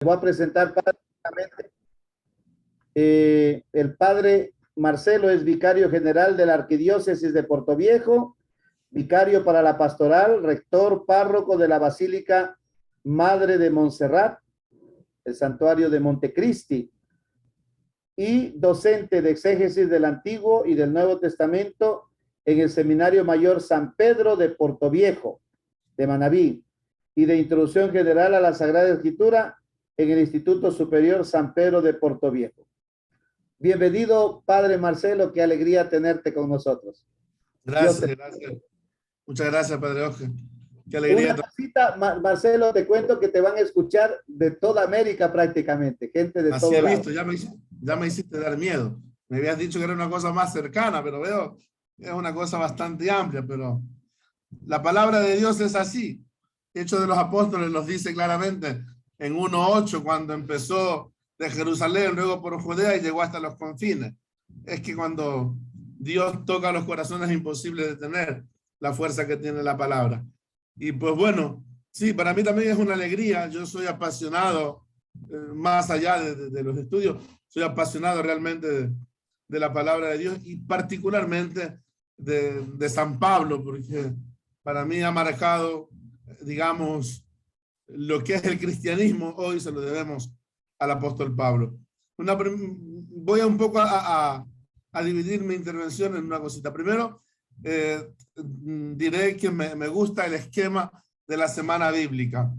Voy a presentar prácticamente. El padre Marcelo es vicario general de la Arquidiócesis de Portoviejo, vicario para la pastoral, rector párroco de la Basílica Madre de Montserrat, el santuario de Montecristi, y docente de exégesis del Antiguo y del Nuevo Testamento en el Seminario Mayor San Pedro de Portoviejo, de Manabí, y de introducción general a la Sagrada Escritura en el Instituto Superior San Pedro de Portoviejo. Bienvenido, Padre Marcelo, qué alegría tenerte con nosotros. Gracias, gracias. Muchas gracias, Padre Oscar. Qué alegría. Una cosita, Marcelo, te cuento que te van a escuchar de toda América prácticamente, gente de Así todo he lado. visto, ya me hiciste dar miedo. Me habías dicho que era una cosa más cercana, pero veo que es una cosa bastante amplia, pero la palabra de Dios es así. Hechos de los Apóstoles nos dice claramente en 1:8, cuando empezó de Jerusalén, luego por Judea y llegó hasta los confines. Es que cuando Dios toca los corazones es imposible detener la fuerza que tiene la palabra. Y pues bueno, sí, para mí también es una alegría. Yo soy apasionado, más allá de los estudios, soy apasionado realmente de la palabra de Dios y particularmente de San Pablo, porque para mí ha marcado, digamos, lo que es el cristianismo hoy se lo debemos al apóstol Pablo. Voy a un poco a dividir mi intervención en una cosita. Primero, diré que me gusta el esquema de la semana bíblica.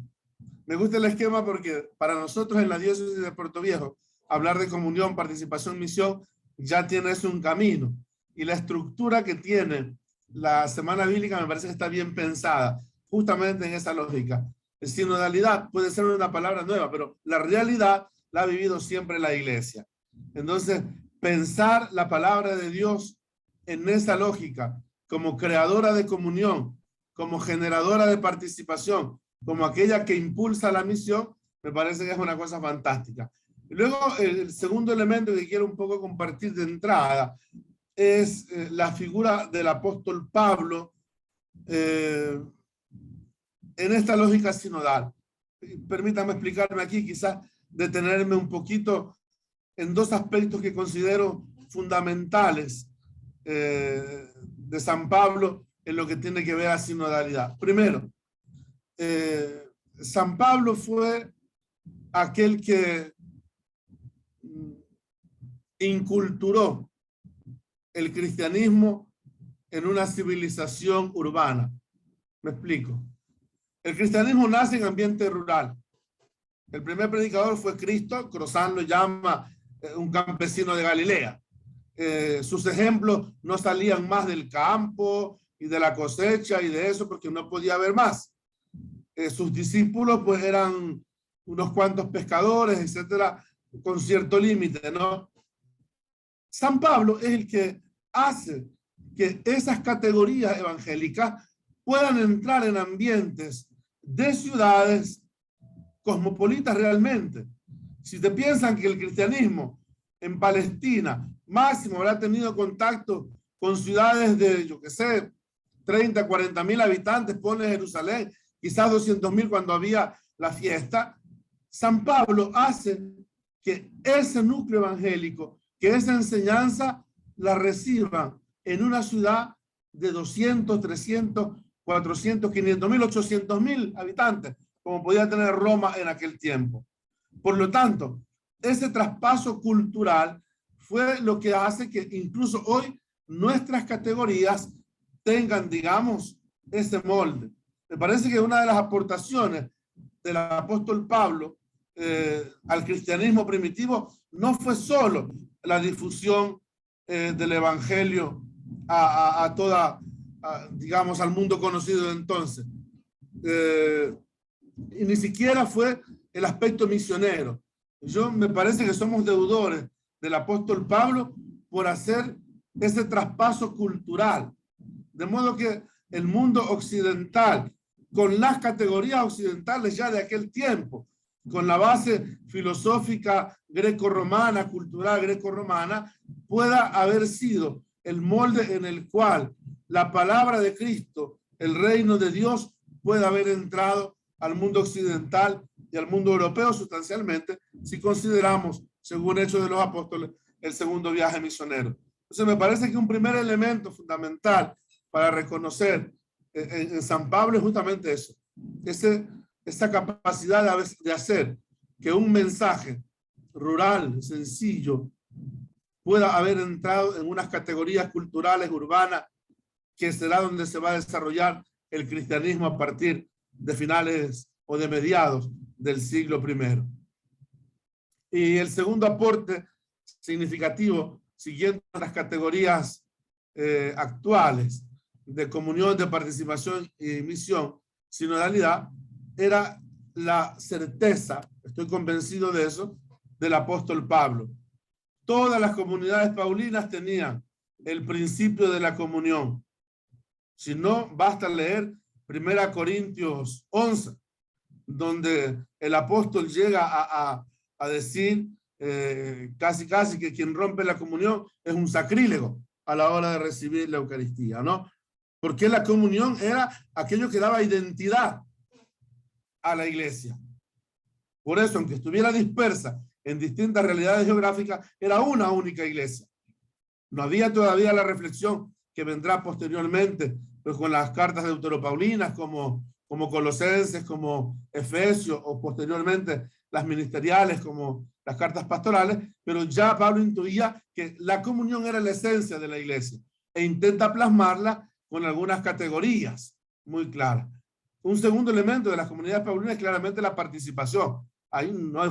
Me gusta el esquema porque para nosotros en la diócesis de Portoviejo, hablar de comunión, participación, misión, ya tiene eso un camino. Y la estructura que tiene la semana bíblica me parece que está bien pensada, justamente en esa lógica. Sinodalidad puede ser una palabra nueva, pero la realidad la ha vivido siempre la iglesia. Entonces, pensar la palabra de Dios en esa lógica, como creadora de comunión, como generadora de participación, como aquella que impulsa la misión, me parece que es una cosa fantástica. Y luego, el segundo elemento que quiero un poco compartir de entrada es la figura del apóstol Pablo en esta lógica sinodal. Permítame explicarme aquí, quizás detenerme un poquito en dos aspectos que considero fundamentales de San Pablo en lo que tiene que ver a sinodalidad. Primero, San Pablo fue aquel que inculturó el cristianismo en una civilización urbana. Me explico. El cristianismo nace en ambiente rural. El primer predicador fue Cristo, Crozán lo llama un campesino de Galilea. Sus ejemplos no salían más del campo y de la cosecha y de eso porque no podía haber más. Sus discípulos pues eran unos cuantos pescadores, etcétera, con cierto límite, ¿no? San Pablo es el que hace que esas categorías evangélicas puedan entrar en ambientes de ciudades cosmopolitas realmente. Si te piensan que el cristianismo en Palestina máximo habrá tenido contacto con ciudades de, yo qué sé, 30, 40 mil habitantes, pone Jerusalén, quizás 200.000 cuando había la fiesta, San Pablo hace que ese núcleo evangélico, que esa enseñanza la reciban en una ciudad de 200, 300, 400, 500.000, 800.000 habitantes, como podía tener Roma en aquel tiempo. Por lo tanto, ese traspaso cultural fue lo que hace que incluso hoy nuestras categorías tengan, digamos, ese molde. Me parece que una de las aportaciones del apóstol Pablo al cristianismo primitivo no fue solo la difusión del evangelio a toda, digamos, al mundo conocido de entonces. Y ni siquiera fue el aspecto misionero. Yo me parece que somos deudores del apóstol Pablo por hacer ese traspaso cultural. De modo que el mundo occidental, con las categorías occidentales ya de aquel tiempo, con la base filosófica greco-romana, cultural greco-romana, pueda haber sido el molde en el cual la palabra de Cristo, el reino de Dios, pueda haber entrado al mundo occidental y al mundo europeo sustancialmente, si consideramos, según Hechos de los Apóstoles, el segundo viaje misionero. Entonces me parece que un primer elemento fundamental para reconocer en San Pablo es justamente eso, esa capacidad de hacer que un mensaje rural, sencillo, pueda haber entrado en unas categorías culturales urbanas que será donde se va a desarrollar el cristianismo a partir de finales o de mediados del siglo I. Y el segundo aporte significativo, siguiendo las categorías actuales de comunión, de participación y misión, sinodalidad, era la certeza, estoy convencido de eso, del apóstol Pablo. Todas las comunidades paulinas tenían el principio de la comunión. Si no, basta leer 1 Corintios 11, donde el apóstol llega a decir casi que quien rompe la comunión es un sacrílego a la hora de recibir la Eucaristía, ¿no? Porque la comunión era aquello que daba identidad a la iglesia. Por eso, aunque estuviera dispersa en distintas realidades geográficas, era una única iglesia. No había todavía la reflexión que vendrá posteriormente, pues con las cartas deuteropaulinas como Colosenses, como Efesios, o posteriormente las ministeriales como las cartas pastorales, pero ya Pablo intuía que la comunión era la esencia de la iglesia e intenta plasmarla con algunas categorías muy claras. Un segundo elemento de las comunidades paulinas es claramente la participación. Ahí no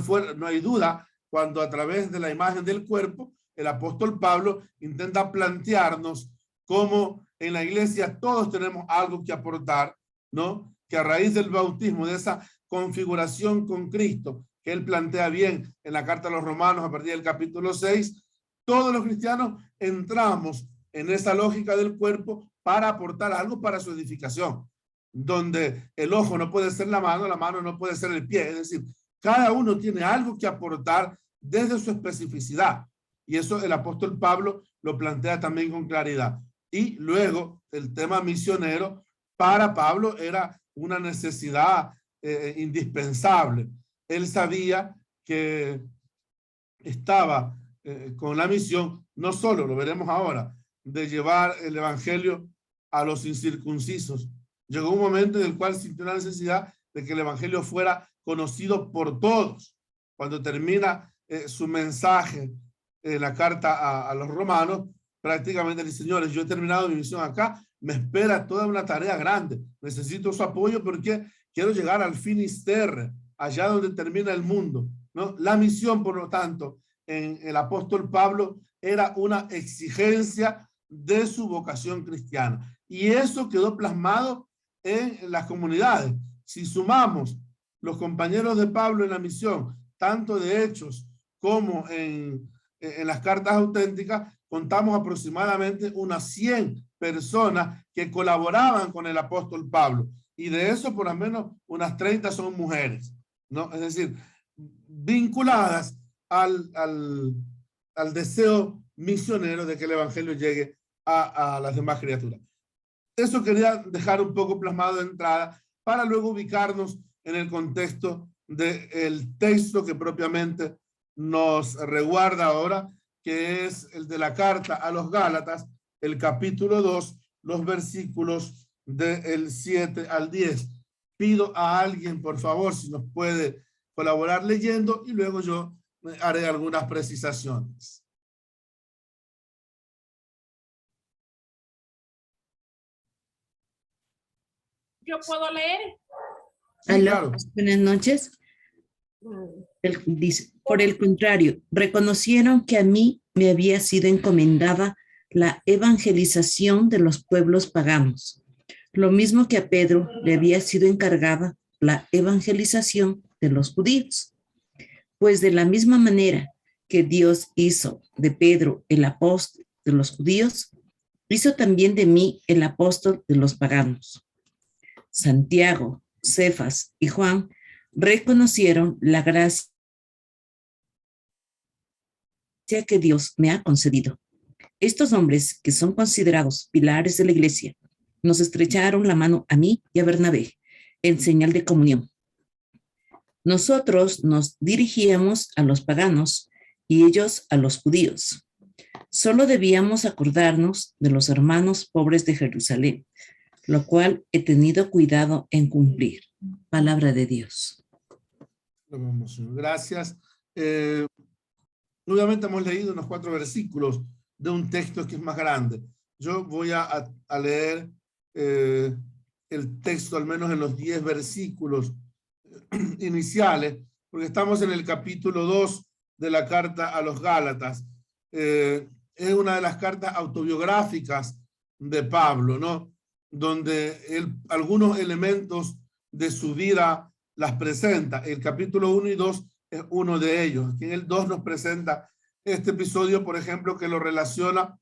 hay duda cuando a través de la imagen del cuerpo el apóstol Pablo intenta plantearnos cómo en la iglesia todos tenemos algo que aportar, ¿no? Que a raíz del bautismo, de esa configuración con Cristo, que él plantea bien en la carta a los Romanos a partir del capítulo 6, todos los cristianos entramos en esa lógica del cuerpo para aportar algo para su edificación, donde el ojo no puede ser la mano no puede ser el pie, es decir, cada uno tiene algo que aportar desde su especificidad. Y eso el apóstol Pablo lo plantea también con claridad. Y luego el tema misionero para Pablo era una necesidad indispensable. Él sabía que estaba con la misión, no solo, lo veremos ahora, de llevar el evangelio a los incircuncisos. Llegó un momento en el cual sintió la necesidad de que el evangelio fuera conocido por todos. Cuando termina su mensaje en la carta a los romanos, prácticamente dice: señores, yo he terminado mi misión acá, me espera toda una tarea grande, necesito su apoyo porque quiero llegar al finisterre, allá donde termina el mundo, ¿no? La misión, por lo tanto, en el apóstol Pablo era una exigencia de su vocación cristiana, y eso quedó plasmado en las comunidades. Si sumamos los compañeros de Pablo en la misión, tanto de Hechos como en las cartas auténticas, contamos aproximadamente unas 100 personas que colaboraban con el apóstol Pablo, y de eso por lo menos unas 30 son mujeres, ¿no? Es decir, vinculadas al deseo misionero de que el evangelio llegue a las demás criaturas. Eso quería dejar un poco plasmado de entrada para luego ubicarnos en el contexto del texto que propiamente nos reguarda ahora, que es el de la carta a los Gálatas, el capítulo 2, los versículos del 7 al 10. Pido a alguien, por favor, si nos puede colaborar leyendo, y luego yo haré algunas precisaciones. ¿Yo puedo leer? Sí, claro. Buenas noches. Dice: por el contrario, reconocieron que a mí me había sido encomendada la evangelización de los pueblos paganos, lo mismo que a Pedro le había sido encargada la evangelización de los judíos. Pues de la misma manera que Dios hizo de Pedro el apóstol de los judíos, hizo también de mí el apóstol de los paganos. Santiago, Cefas y Juan reconocieron la gracia que Dios me ha concedido. Estos hombres, que son considerados pilares de la iglesia, nos estrecharon la mano a mí y a Bernabé en señal de comunión. Nosotros nos dirigíamos a los paganos y ellos a los judíos. Solo debíamos acordarnos de los hermanos pobres de Jerusalén, lo cual he tenido cuidado en cumplir. Palabra de Dios. Gracias. Obviamente hemos leído unos 4 versículos de un texto que es más grande. Yo voy a leer el texto al menos en los 10 versículos iniciales, porque estamos en el capítulo 2 de la carta a los Gálatas. Es una de las cartas autobiográficas de Pablo, ¿no? Donde algunos elementos de su vida las presenta. El capítulo 1 y 2 es uno de ellos. Aquí en el 2 nos presenta este episodio, por ejemplo, que lo relaciona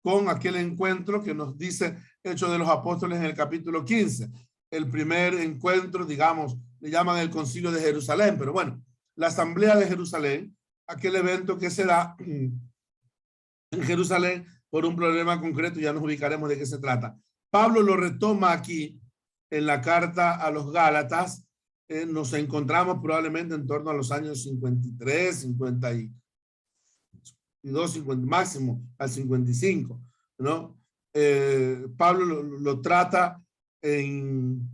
con aquel encuentro que nos dice Hechos de los Apóstoles en el capítulo 15. El primer encuentro, digamos, le llaman el Concilio de Jerusalén, pero bueno, la Asamblea de Jerusalén, aquel evento que se da en Jerusalén por un problema concreto, ya nos ubicaremos de qué se trata. Pablo lo retoma aquí en la carta a los Gálatas. Nos encontramos probablemente en torno a los años 53, 52, 50, máximo al 55, ¿no? Pablo lo trata en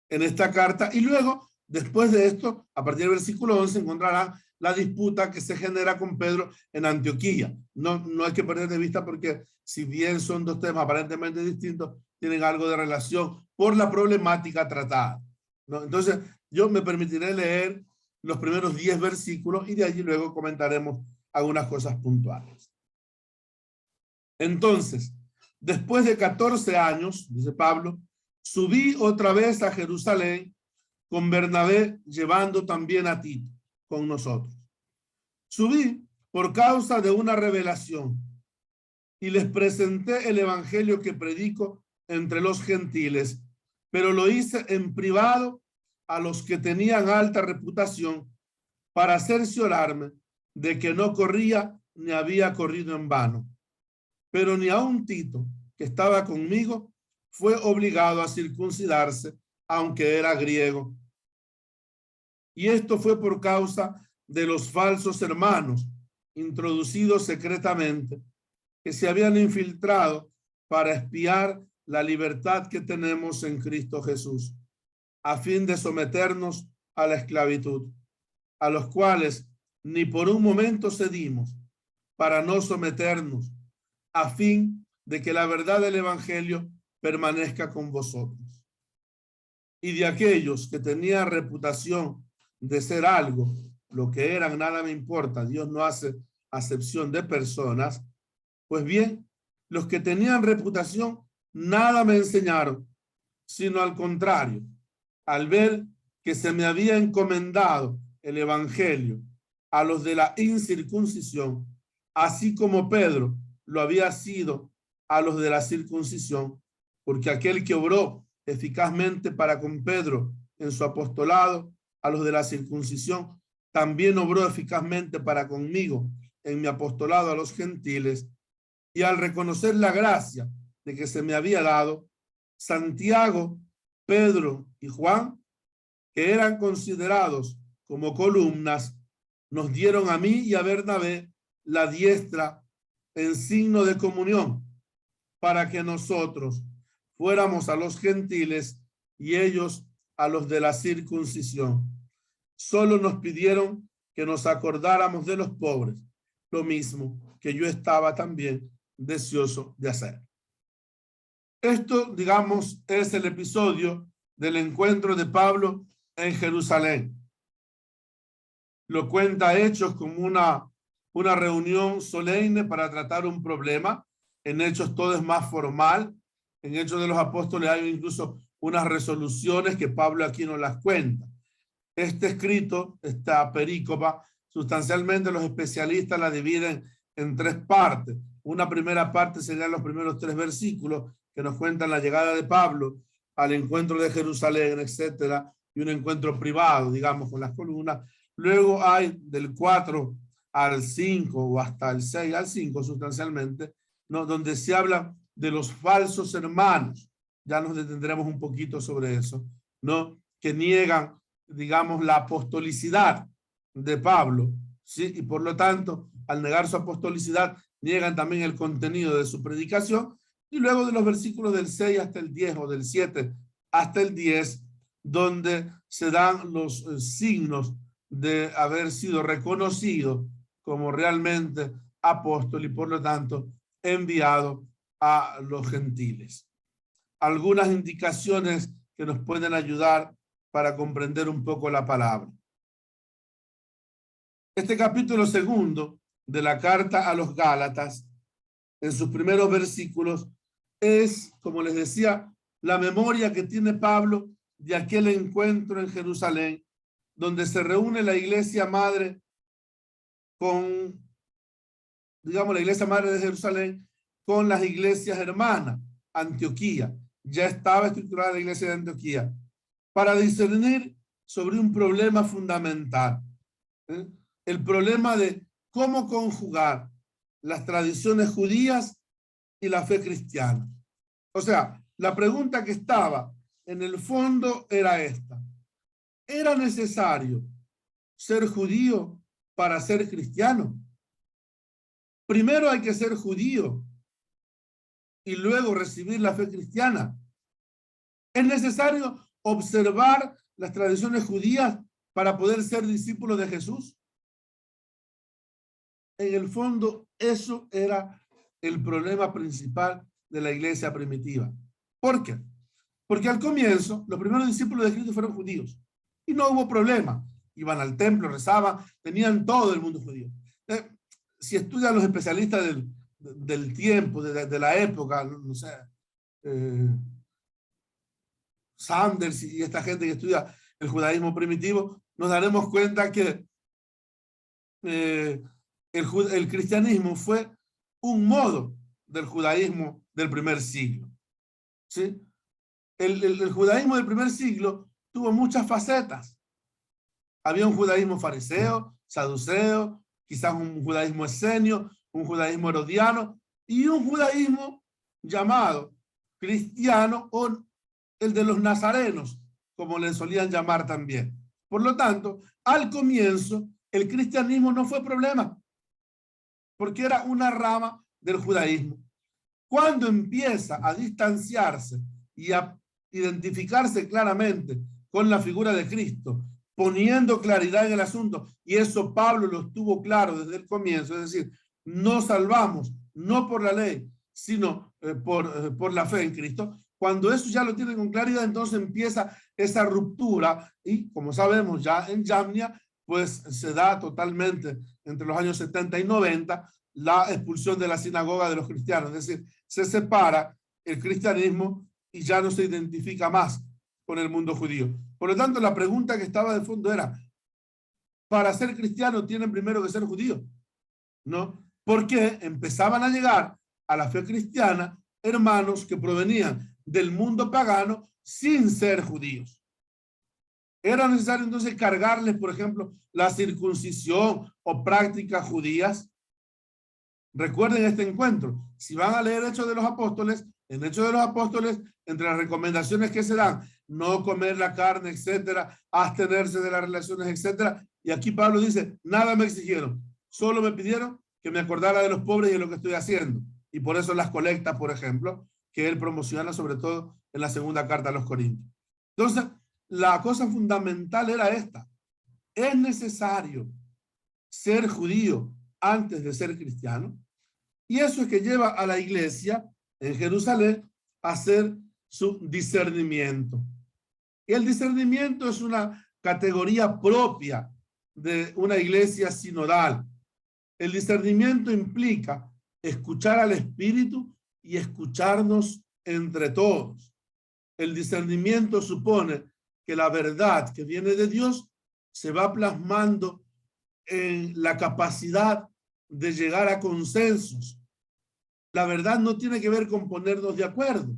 esta carta, y luego, después de esto, a partir del versículo 11, encontrará la disputa que se genera con Pedro en Antioquía. No hay que perder de vista, porque si bien son dos temas aparentemente distintos, tienen algo de relación por la problemática tratada, ¿no? Entonces, yo me permitiré leer los primeros 10 versículos y de allí luego comentaremos algunas cosas puntuales. Entonces, después de 14 años, dice Pablo, subí otra vez a Jerusalén con Bernabé, llevando también a Tito con nosotros. Subí por causa de una revelación y les presenté el evangelio que predico entre los gentiles, pero lo hice en privado a los que tenían alta reputación, para cerciorarme de que no corría ni había corrido en vano. Pero ni aun Tito, que estaba conmigo, fue obligado a circuncidarse, aunque era griego. Y esto fue por causa de los falsos hermanos, introducidos secretamente, que se habían infiltrado para espiar la libertad que tenemos en Cristo Jesús, a fin de someternos a la esclavitud, a los cuales ni por un momento cedimos, para no someternos, a fin de que la verdad del evangelio permanezca con vosotros. Y de aquellos que tenían reputación de ser algo, lo que eran nada me importa, Dios no hace acepción de personas, pues bien, los que tenían reputación nada me enseñaron, sino al contrario, al ver que se me había encomendado el evangelio a los de la incircuncisión, así como Pedro lo había sido a los de la circuncisión, porque aquel que obró eficazmente para con Pedro en su apostolado a los de la circuncisión, también obró eficazmente para conmigo en mi apostolado a los gentiles. Y al reconocer la gracia de que se me había dado, Santiago, Pedro y Juan, que eran considerados como columnas, nos dieron a mí y a Bernabé la diestra en signo de comunión, para que nosotros fuéramos a los gentiles y ellos a los de la circuncisión. Solo nos pidieron que nos acordáramos de los pobres, lo mismo que yo estaba también deseoso de hacer. Esto, digamos, es el episodio del encuentro de Pablo en Jerusalén. Lo cuenta Hechos como una reunión solemne para tratar un problema. En Hechos todo es más formal. En Hechos de los Apóstoles hay incluso unas resoluciones que Pablo aquí nos las cuenta. Este escrito, esta perícopa, sustancialmente los especialistas la dividen en 3 partes. Una primera parte serían los primeros 3 versículos que nos cuentan la llegada de Pablo al encuentro de Jerusalén, etcétera, y un encuentro privado, digamos, con las columnas. Luego hay del 4 al 5 o hasta el 6 al 5 sustancialmente, ¿no?, donde se habla de los falsos hermanos. Ya nos detendremos un poquito sobre eso, ¿no?, que niegan digamos, la apostolicidad de Pablo, ¿sí? Y por lo tanto, al negar su apostolicidad, niegan también el contenido de su predicación. Y luego de los versículos del 6 hasta el 10 o del 7 hasta el 10, donde se dan los signos de haber sido reconocido como realmente apóstol y por lo tanto enviado a los gentiles. Algunas indicaciones que nos pueden ayudar para comprender un poco la palabra. Este capítulo 2 de la carta a los Gálatas, en sus primeros versículos, es, como les decía, la memoria que tiene Pablo de aquel encuentro en Jerusalén, donde se reúne la iglesia madre con, digamos, la iglesia madre de Jerusalén con las iglesias hermanas. Antioquía, ya estaba estructurada la iglesia de Antioquía, para discernir sobre un problema fundamental, ¿eh? El problema de cómo conjugar las tradiciones judías y la fe cristiana. O sea, la pregunta que estaba en el fondo era esta: ¿era necesario ser judío para ser cristiano? Primero hay que ser judío y luego recibir la fe cristiana. ¿Es necesario observar las tradiciones judías para poder ser discípulo de Jesús? En el fondo, eso era el problema principal de la iglesia primitiva. ¿Por qué? Porque al comienzo, los primeros discípulos de Cristo fueron judíos y no hubo problema. Iban al templo, rezaban, tenían todo el mundo judío. Si estudian los especialistas del tiempo, de la época, no sé, Sanders y esta gente que estudia el judaísmo primitivo, nos daremos cuenta que el cristianismo fue un modo del judaísmo del primer siglo, ¿sí? El judaísmo del primer siglo tuvo muchas facetas. Había un judaísmo fariseo, saduceo, quizás un judaísmo esenio, un judaísmo herodiano y un judaísmo llamado cristiano o el de los nazarenos, como le solían llamar también. Por lo tanto, al comienzo, el cristianismo no fue problema, porque era una rama del judaísmo. Cuando empieza a distanciarse y a identificarse claramente con la figura de Cristo, poniendo claridad en el asunto, y eso Pablo lo tuvo claro desde el comienzo, es decir, nos salvamos no por la ley, sino por la fe en Cristo. Cuando eso ya lo tienen con claridad, entonces empieza esa ruptura y, como sabemos, ya en Jamnia, pues se da totalmente entre los años 70 y 90 la expulsión de la sinagoga de los cristianos, es decir, se separa el cristianismo y ya no se identifica más con el mundo judío. Por lo tanto, la pregunta que estaba de fondo era: ¿para ser cristiano tienen primero que ser judíos? ¿No? Porque empezaban a llegar a la fe cristiana hermanos que provenían del mundo pagano sin ser judíos. ¿Era necesario entonces cargarles, por ejemplo, la circuncisión o prácticas judías? Recuerden este encuentro. Si van a leer Hechos de los Apóstoles, en Hechos de los Apóstoles, entre las recomendaciones que se dan, no comer la carne, etcétera, abstenerse de las relaciones, etcétera. Y aquí Pablo dice: nada me exigieron, solo me pidieron que me acordara de los pobres y de lo que estoy haciendo. Y por eso las colectas, por ejemplo, que él promociona sobre todo en la segunda carta a los Corintios. Entonces, la cosa fundamental era esta: ¿es necesario ser judío antes de ser cristiano? Y eso es que lleva a la iglesia en Jerusalén a hacer su discernimiento. Y el discernimiento es una categoría propia de una iglesia sinodal. El discernimiento implica escuchar al Espíritu y escucharnos entre todos. El discernimiento supone que la verdad que viene de Dios se va plasmando en la capacidad de llegar a consensos. La verdad no tiene que ver con ponernos de acuerdo,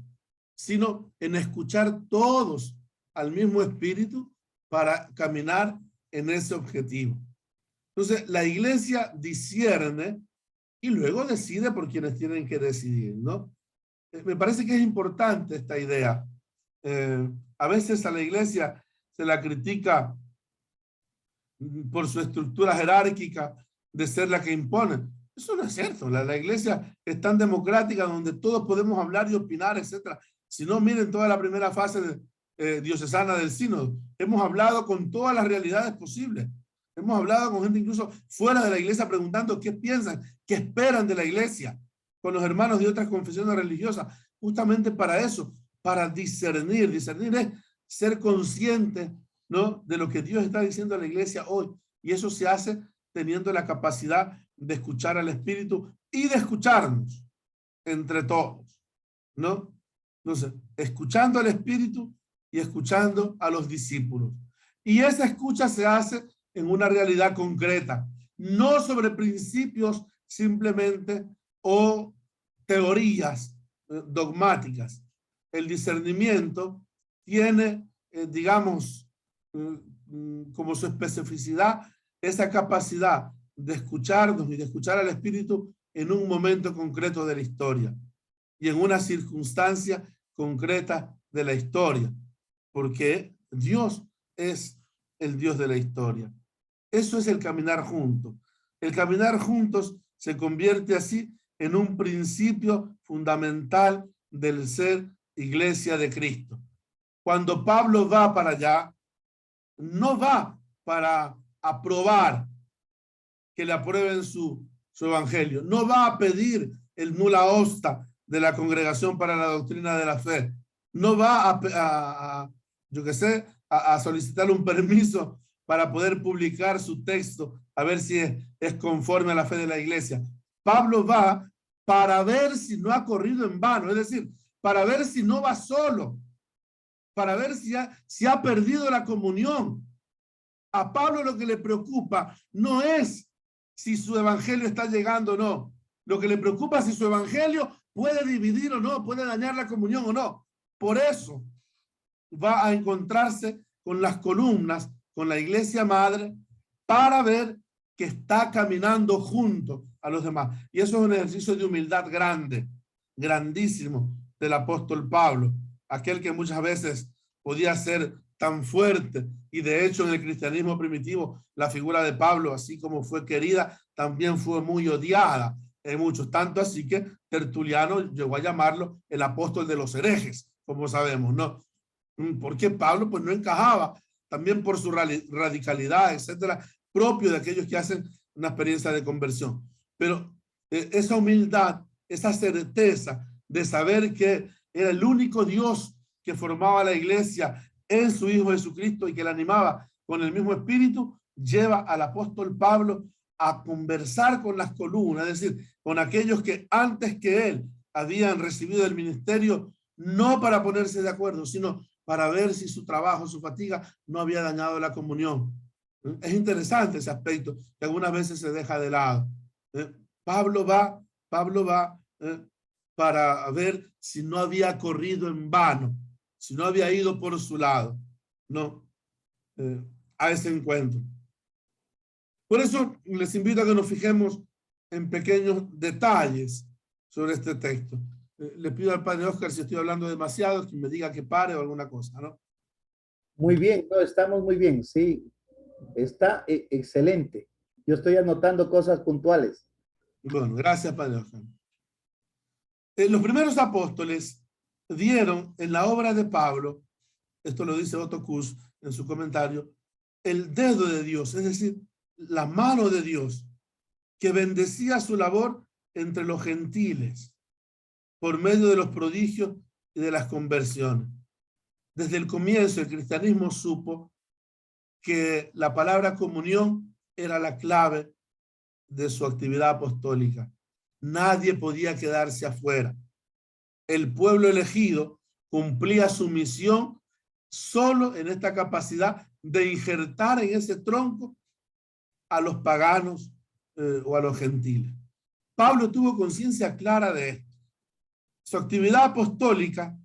sino en escuchar todos al mismo espíritu para caminar en ese objetivo. Entonces, la iglesia discierne y luego decide por quienes tienen que decidir, ¿no? Me parece que es importante esta idea. A veces a la iglesia se la critica por su estructura jerárquica de ser la que impone. Eso no es cierto. La iglesia es tan democrática donde todos podemos hablar y opinar, etc. Si no, miren toda la primera fase diocesana del sínodo. Hemos hablado con todas las realidades posibles. Hemos hablado con gente incluso fuera de la iglesia preguntando qué piensan, qué esperan de la iglesia, con los hermanos de otras confesiones religiosas, justamente para eso, para discernir. Discernir es ser consciente, ¿no?, de lo que Dios está diciendo a la iglesia hoy. Y eso se hace teniendo la capacidad de escuchar al Espíritu y de escucharnos entre todos, ¿no? Entonces, escuchando al Espíritu y escuchando a los discípulos. Y esa escucha se hace en una realidad concreta, no sobre principios simplemente o teorías dogmáticas. El discernimiento tiene, digamos, como su especificidad, esa capacidad de escucharnos y de escuchar al Espíritu en un momento concreto de la historia y en una circunstancia concreta de la historia, porque Dios es el Dios de la historia. Eso es el caminar juntos. El caminar juntos se convierte así en un principio fundamental del ser Iglesia de Cristo. Cuando Pablo va para allá, no va para aprobar que le aprueben su evangelio, no va a pedir el nula osta de la Congregación para la Doctrina de la Fe, no va a solicitar un permiso para poder publicar su texto, a ver si es conforme a la fe de la iglesia. Pablo va para ver si no ha corrido en vano, es decir, para ver si no va solo, para ver si ha perdido la comunión. A Pablo lo que le preocupa no es si su evangelio está llegando o no. Lo que le preocupa es si su evangelio puede dividir o no, puede dañar la comunión o no. Por eso va a encontrarse con las columnas, con la iglesia madre, para ver que está caminando junto a los demás. Y eso es un ejercicio de humildad grande, grandísimo del apóstol Pablo, aquel que muchas veces podía ser tan fuerte, y de hecho en el cristianismo primitivo la figura de Pablo, así como fue querida, también fue muy odiada en muchos, tanto así que Tertuliano llegó a llamarlo el apóstol de los herejes, como sabemos, ¿no? Porque Pablo pues no encajaba, también por su radicalidad, etcétera, propio de aquellos que hacen una experiencia de conversión. Pero esa humildad, esa certeza de saber que era el único Dios que formaba la iglesia en su Hijo Jesucristo y que la animaba con el mismo espíritu, lleva al apóstol Pablo a conversar con las columnas, es decir, con aquellos que antes que él habían recibido el ministerio, no para ponerse de acuerdo, sino para ver si su trabajo, su fatiga no había dañado la comunión. Es interesante ese aspecto que algunas veces se deja de lado. Pablo va para ver si no había corrido en vano, si no había ido por su lado, no, a ese encuentro. Por eso les invito a que nos fijemos en pequeños detalles sobre este texto. Le pido al padre Oscar, si estoy hablando demasiado, que me diga que pare o alguna cosa, ¿no? Muy bien, no, estamos muy bien, sí, está excelente. Yo estoy anotando cosas puntuales. Bueno, gracias, padre Oscar. Los primeros apóstoles dieron en la obra de Pablo, esto lo dice Otto Kuss en su comentario, el dedo de Dios, es decir, la mano de Dios, que bendecía su labor entre los gentiles por medio de los prodigios y de las conversiones. Desde el comienzo el cristianismo supo que la palabra comunión era la clave de su actividad apostólica. Nadie podía quedarse afuera. El pueblo elegido cumplía su misión solo en esta capacidad de injertar en ese tronco a los paganos o a los gentiles. Pablo tuvo conciencia clara de esto. Su actividad apostólica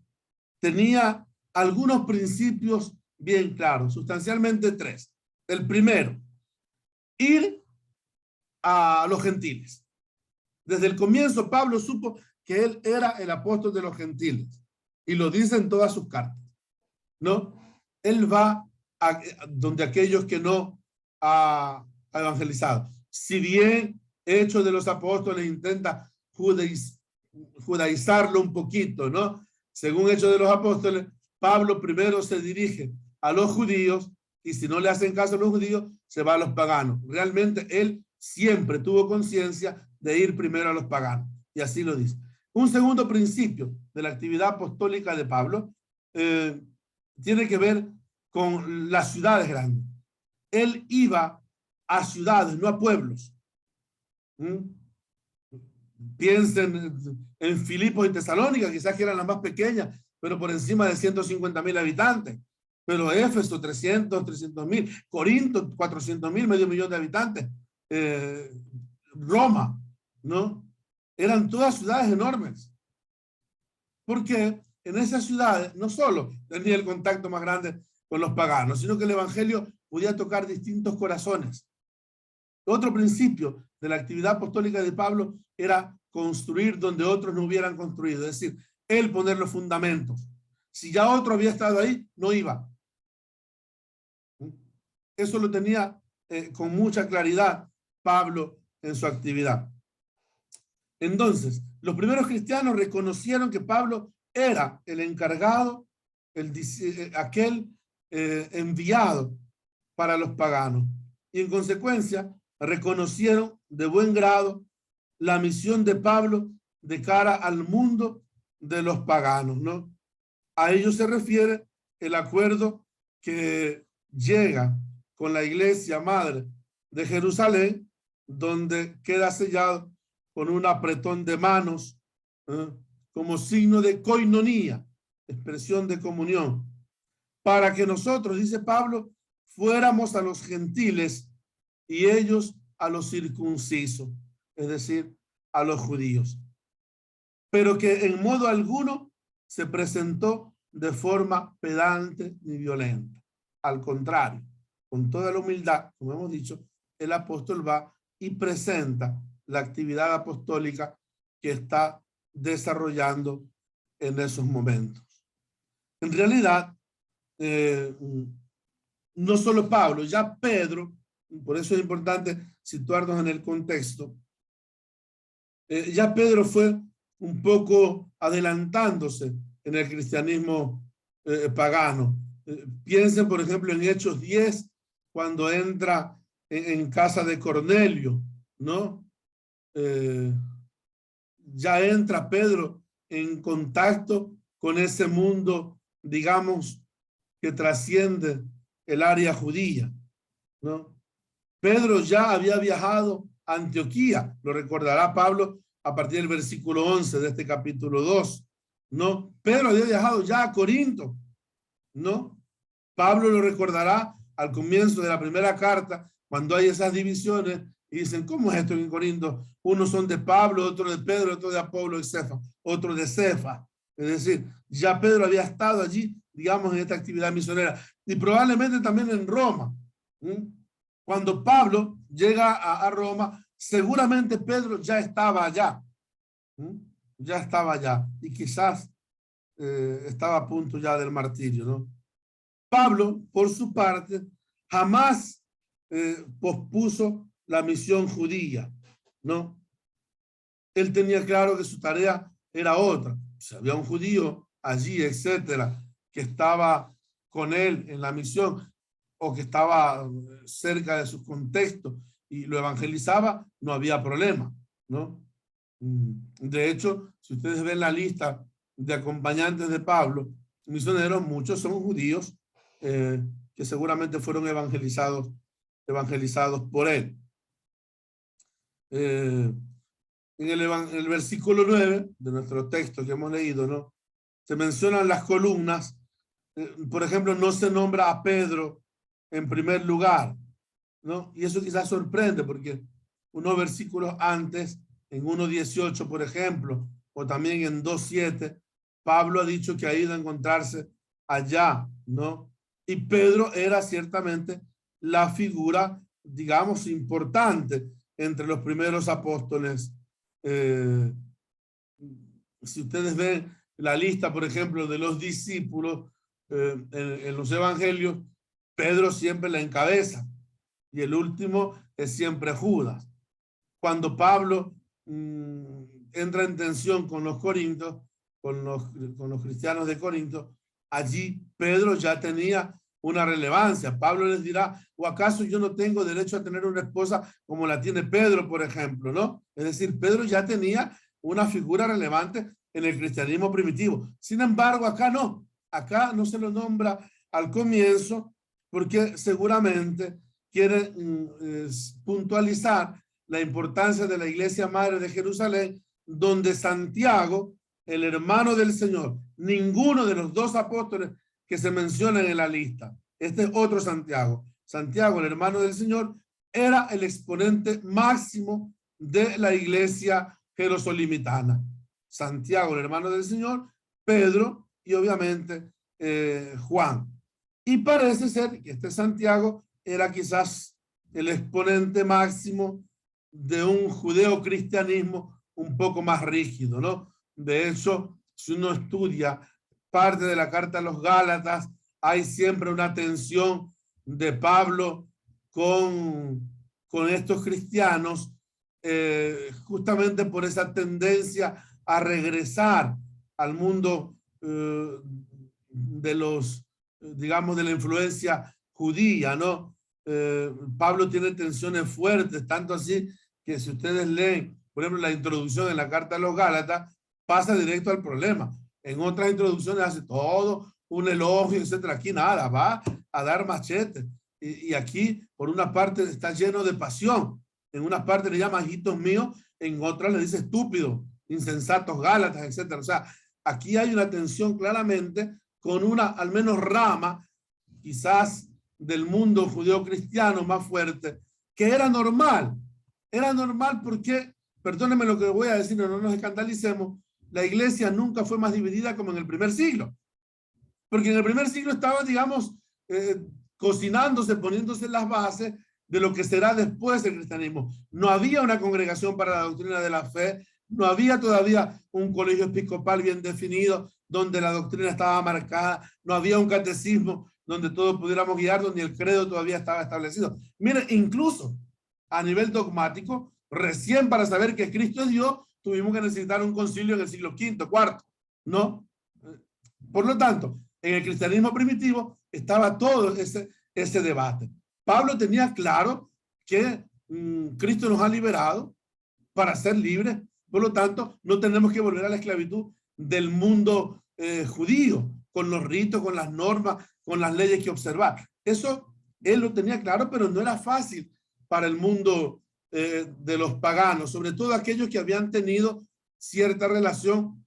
tenía algunos principios bien claros, sustancialmente tres. El primero, ir a los gentiles. Desde el comienzo Pablo supo que él era el apóstol de los gentiles y lo dice en todas sus cartas, ¿no? Él va donde aquellos que no ha evangelizado. Si bien Hechos de los Apóstoles intenta judaizarlo un poquito, ¿no? Según Hechos de los Apóstoles, Pablo primero se dirige a los judíos y si no le hacen caso a los judíos, se va a los paganos. Realmente él siempre tuvo conciencia de ir primero a los paganos y así lo dice. Un segundo principio de la actividad apostólica de Pablo tiene que ver con las ciudades grandes. Él iba a ciudades, no a pueblos. Piensen en Filipos y Tesalónica, quizás que eran las más pequeñas, pero por encima de 150,000 habitantes. Pero Éfeso, 300,000. Corinto, 400,000, medio millón de habitantes. Roma, ¿no? Eran todas ciudades enormes. Porque en esas ciudades no solo tenía el contacto más grande con los paganos, sino que el evangelio podía tocar distintos corazones. Otro principio de la actividad apostólica de Pablo era construir donde otros no hubieran construido, es decir, él poner los fundamentos. Si ya otro había estado ahí, no iba. Eso lo tenía con mucha claridad Pablo en su actividad. Entonces, los primeros cristianos reconocieron que Pablo era el encargado, aquel enviado para los paganos. Y en consecuencia, reconocieron de buen grado la misión de Pablo de cara al mundo de los paganos, ¿no? A ello se refiere el acuerdo que llega con la iglesia madre de Jerusalén, donde queda sellado con un apretón de manos, como signo de coinonía, expresión de comunión, para que nosotros, dice Pablo, fuéramos a los gentiles y ellos a los circuncisos, es decir, a los judíos. Pero que en modo alguno se presentó de forma pedante ni violenta. Al contrario, con toda la humildad, como hemos dicho, el apóstol va y presenta la actividad apostólica que está desarrollando en esos momentos. En realidad, no solo Pablo, ya Pedro, por eso es importante situarnos en el contexto, ya Pedro fue un poco adelantándose en el cristianismo pagano. Piensen, por ejemplo, en Hechos 10, cuando entra en casa de Cornelio, ¿no? Ya entra Pedro en contacto con ese mundo, digamos, que trasciende el área judía, ¿no? Pedro ya había viajado a Antioquía, lo recordará Pablo a partir del versículo 11 de este capítulo 2, ¿no? Pedro había viajado ya a Corinto, ¿no? Pablo lo recordará al comienzo de la primera carta, cuando hay esas divisiones y dicen, ¿cómo es esto en Corinto? Unos son de Pablo, otros de Pedro, otros de Apolo y Cefa, otros de Cefa. Es decir, ya Pedro había estado allí, digamos, en esta actividad misionera y probablemente también en Roma. Cuando Pablo llega a Roma, seguramente Pedro ya estaba allá. Ya estaba allá y quizás estaba a punto ya del martirio, ¿no? Pablo, por su parte, jamás pospuso la misión judía, ¿no? Él tenía claro que su tarea era otra. Si había un judío allí, etcétera, que estaba con él en la misión o que estaba cerca de su contexto y lo evangelizaba, no había problema, ¿no? De hecho, si ustedes ven la lista de acompañantes de Pablo, misioneros, muchos son judíos que seguramente fueron evangelizados por él. En el versículo 9 de nuestro texto que hemos leído, ¿no? Se mencionan las columnas. Por ejemplo, no se nombra a Pedro en primer lugar, ¿no? Y eso quizás sorprende porque unos versículos antes, en 1:18, por ejemplo, o también en 2:7, Pablo ha dicho que ha ido a encontrarse allá, ¿no? Y Pedro era ciertamente la figura, digamos, importante entre los primeros apóstoles. Si ustedes ven la lista, por ejemplo, de los discípulos en los evangelios, Pedro siempre la encabeza y el último es siempre Judas. Cuando Pablo entra en tensión con los corintios, con los cristianos de Corinto, allí Pedro ya tenía una relevancia. Pablo les dirá, ¿o acaso yo no tengo derecho a tener una esposa como la tiene Pedro, por ejemplo? ¿No? Es decir, Pedro ya tenía una figura relevante en el cristianismo primitivo. Sin embargo, acá no se lo nombra al comienzo porque seguramente quiere puntualizar la importancia de la iglesia madre de Jerusalén, donde Santiago, el hermano del Señor, ninguno de los dos apóstoles que se mencionan en la lista, este es otro Santiago, Santiago, el hermano del Señor, era el exponente máximo de la iglesia jerosolimitana. Santiago, el hermano del Señor, Pedro y obviamente Juan. Y parece ser que este Santiago era quizás el exponente máximo de un judeocristianismo un poco más rígido, ¿no? De hecho, si uno estudia parte de la carta a los Gálatas, hay siempre una tensión de Pablo con estos cristianos, justamente por esa tendencia a regresar al mundo de los, digamos, de la influencia judía, ¿no? Pablo tiene tensiones fuertes, tanto así que si ustedes leen, por ejemplo, la introducción en la carta a los Gálatas, pasa directo al problema. En otras introducciones hace todo un elogio, etcétera. Aquí nada, va a dar machete. Y aquí, por una parte, está lleno de pasión. En una parte le llama hijitos míos, en otra le dice estúpido, insensatos Gálatas, etcétera. O sea, aquí hay una tensión claramente con una, al menos rama, quizás del mundo judeo-cristiano más fuerte, que era normal. Era normal porque, perdónenme lo que voy a decir, no nos escandalicemos, la iglesia nunca fue más dividida como en el primer siglo. Porque en el primer siglo estaba, digamos, cocinándose, poniéndose las bases de lo que será después el cristianismo. No había una congregación para la doctrina de la fe, no había todavía un colegio episcopal bien definido donde la doctrina estaba marcada, no había un catecismo donde todos pudiéramos guiar, donde el credo todavía estaba establecido. Miren, incluso a nivel dogmático, recién para saber que Cristo es Dios, tuvimos que necesitar un concilio en el siglo V, IV, ¿no? Por lo tanto, en el cristianismo primitivo estaba todo ese debate. Pablo tenía claro que Cristo nos ha liberado para ser libres, por lo tanto, no tenemos que volver a la esclavitud del mundo judío, con los ritos, con las normas, con las leyes que observar. Eso él lo tenía claro, pero no era fácil para el mundo de los paganos, sobre todo aquellos que habían tenido cierta relación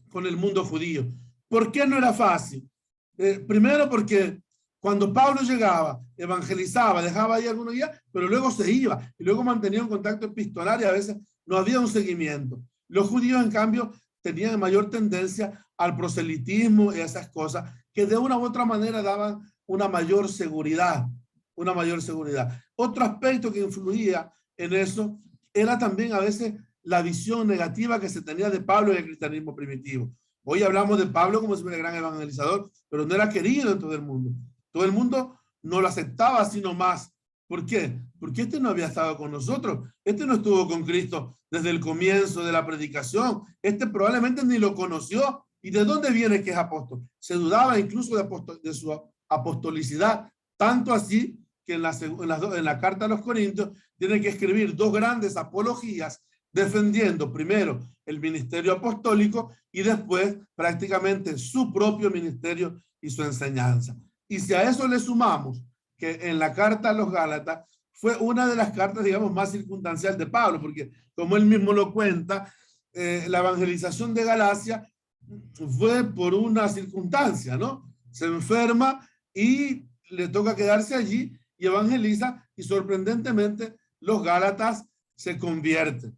con el mundo judío. ¿Por qué no era fácil? Primero porque cuando Pablo llegaba, evangelizaba, dejaba ahí algunos días, pero luego se iba y luego mantenía un contacto epistolar y a veces no había un seguimiento. Los judíos, en cambio, tenían mayor tendencia al proselitismo y esas cosas que de una u otra manera daban una mayor seguridad, Otro aspecto que influía en eso era también a veces la visión negativa que se tenía de Pablo en el cristianismo primitivo. Hoy hablamos de Pablo como si fuera el gran evangelizador, pero no era querido en todo el mundo. Todo el mundo no lo aceptaba sino más. ¿Por qué? Porque este no había estado con nosotros. Este no estuvo con Cristo desde el comienzo de la predicación. Este probablemente ni lo conoció. ¿Y de dónde viene que es apóstol? Se dudaba incluso de su apostolicidad. Tanto así que en la carta a los Corintios tiene que escribir dos grandes apologías defendiendo primero el ministerio apostólico y después prácticamente su propio ministerio y su enseñanza. Y si a eso le sumamos que en la carta a los Gálatas fue una de las cartas, digamos, más circunstancial de Pablo, porque como él mismo lo cuenta, la evangelización de Galacia fue por una circunstancia, ¿no? Se enferma y le toca quedarse allí y evangeliza y sorprendentemente los Gálatas se convierten.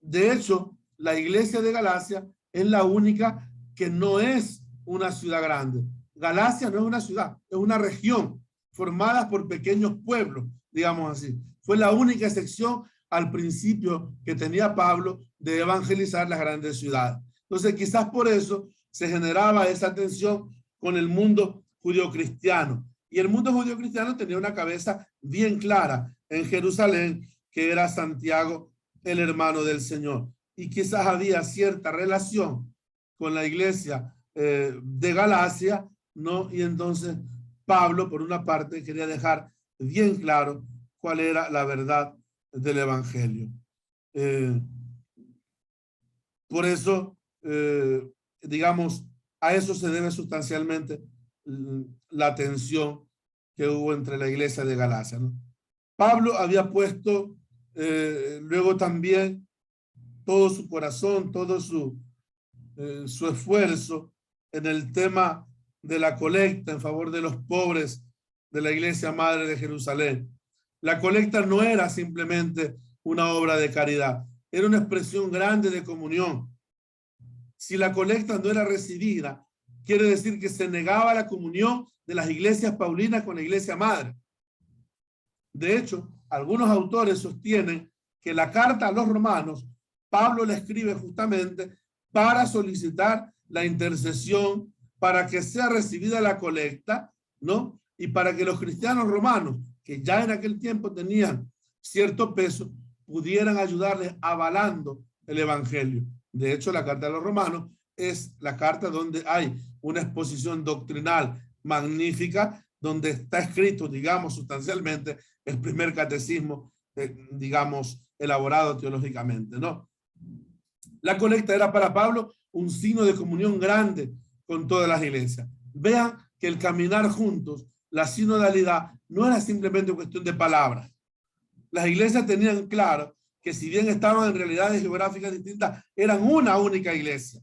De hecho, la iglesia de Galacia es la única que no es una ciudad grande. Galacia no es una ciudad, es una región formada por pequeños pueblos, digamos así. Fue la única excepción al principio que tenía Pablo de evangelizar las grandes ciudades. Entonces, quizás por eso se generaba esa tensión con el mundo judío-cristiano. Y el mundo judío cristiano tenía una cabeza bien clara en Jerusalén, que era Santiago, el hermano del Señor. Y quizás había cierta relación con la iglesia de Galacia, ¿no? Y entonces Pablo, por una parte, quería dejar bien claro cuál era la verdad del evangelio. Por eso, digamos, a eso se debe sustancialmente la tensión que hubo entre la iglesia de Galacia, ¿no? Pablo había puesto luego también todo su corazón, todo su esfuerzo en el tema de la colecta en favor de los pobres de la iglesia madre de Jerusalén. La colecta no era simplemente una obra de caridad, era una expresión grande de comunión. Si la colecta no era recibida, quiere decir que se negaba la comunión de las iglesias paulinas con la iglesia madre. De hecho, algunos autores sostienen que la carta a los romanos, Pablo la escribe justamente para solicitar la intercesión, para que sea recibida la colecta, ¿no? Y para que los cristianos romanos, que ya en aquel tiempo tenían cierto peso, pudieran ayudarles avalando el evangelio. De hecho, la carta a los romanos es la carta donde hay una exposición doctrinal magnífica, donde está escrito, digamos, sustancialmente el primer catecismo, digamos, elaborado teológicamente, ¿no? La colecta era para Pablo un signo de comunión grande con todas las iglesias. Vean que el caminar juntos, la sinodalidad, no era simplemente cuestión de palabras. Las iglesias tenían claro que si bien estaban en realidades geográficas distintas, eran una única iglesia.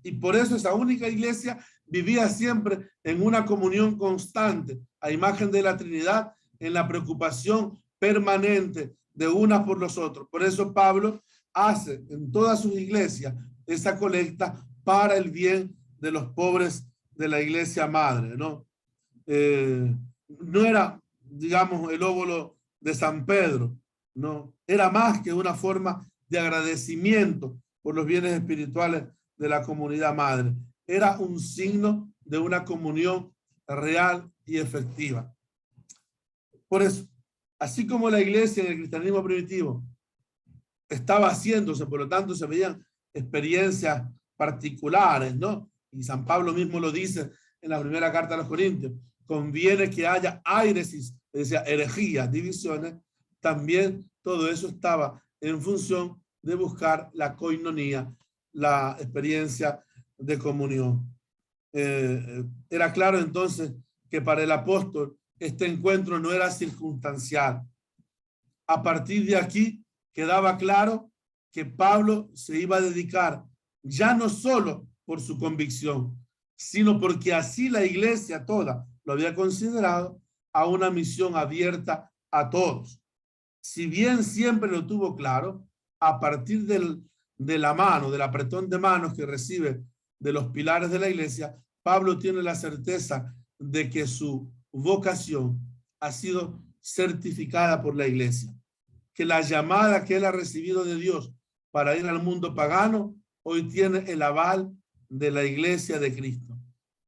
Y por eso esa única iglesia vivía siempre en una comunión constante, a imagen de la Trinidad, en la preocupación permanente de unas por los otros. Por eso Pablo hace en todas sus iglesias esa colecta para el bien de los pobres de la iglesia madre, ¿no? No era, digamos, el óvulo de San Pedro, no, era más que una forma de agradecimiento por los bienes espirituales de la comunidad madre. Era un signo de una comunión real y efectiva. Por eso, así como la iglesia en el cristianismo primitivo estaba haciéndose, por lo tanto se veían experiencias particulares, ¿no? Y San Pablo mismo lo dice en la primera carta a los Corintios, conviene que haya airesis, es decir, herejías, divisiones. También todo eso estaba en función de buscar la koinonía, la experiencia de comunión. Era claro entonces que para el apóstol este encuentro no era circunstancial. A partir de aquí quedaba claro que Pablo se iba a dedicar ya no solo por su convicción, sino porque así la iglesia toda lo había considerado, a una misión abierta a todos. Si bien siempre lo tuvo claro, a partir de la mano, del apretón de manos que recibe de los pilares de la iglesia, Pablo tiene la certeza de que su vocación ha sido certificada por la iglesia, que la llamada que él ha recibido de Dios para ir al mundo pagano hoy tiene el aval de la iglesia de Cristo,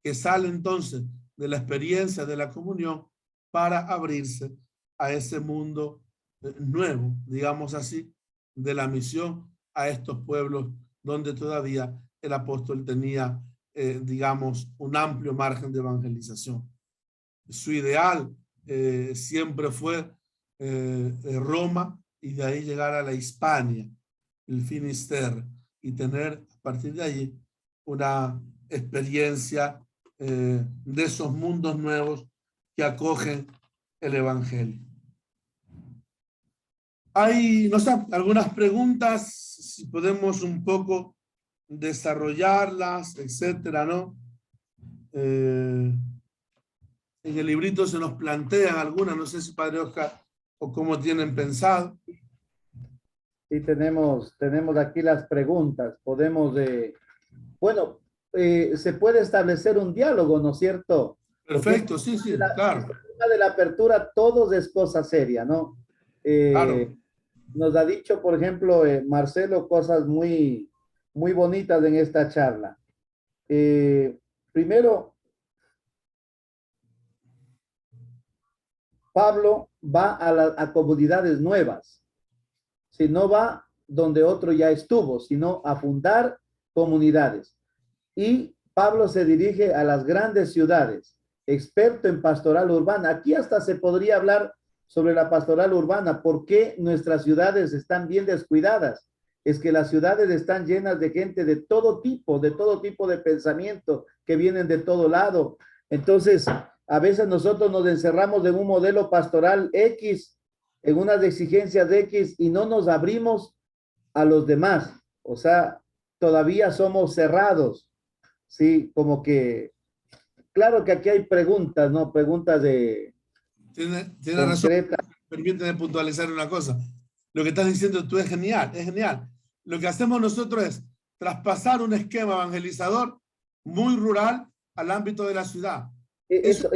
que sale entonces de la experiencia de la comunión para abrirse a ese mundo nuevo, digamos así, de la misión a estos pueblos donde todavía el apóstol tenía, digamos, un amplio margen de evangelización. Su ideal siempre fue Roma, y de ahí llegar a la Hispania, el Finisterre, y tener a partir de allí una experiencia de esos mundos nuevos que acogen el evangelio. Hay, no sé, algunas preguntas, si podemos un poco desarrollarlas, etcétera, ¿no? En el librito se nos plantean algunas, no sé si Padre Oscar o cómo tienen pensado. Sí, tenemos aquí las preguntas. Podemos, bueno, se puede establecer un diálogo, ¿no es cierto? Perfecto, sí, sí, claro. De la apertura, todos es cosa seria, ¿no? Claro. Nos ha dicho, por ejemplo, Marcelo, cosas muy, muy bonitas en esta charla. Primero, Pablo va a comunidades nuevas. Si no va donde otro ya estuvo, sino a fundar comunidades. Y Pablo se dirige a las grandes ciudades, experto en pastoral urbana. Aquí hasta se podría hablar sobre la pastoral urbana. ¿Por qué nuestras ciudades están bien descuidadas? Es que las ciudades están llenas de gente de todo tipo de pensamiento, que vienen de todo lado. Entonces, a veces nosotros nos encerramos en un modelo pastoral X, en unas exigencias de X, y no nos abrimos a los demás. O sea, todavía somos cerrados. Sí, como que, claro que aquí hay preguntas, ¿no? Preguntas de Tiene razón. Permíteme puntualizar una cosa. Lo que estás diciendo tú es genial, es genial. Lo que hacemos nosotros es traspasar un esquema evangelizador muy rural al ámbito de la ciudad. Eso,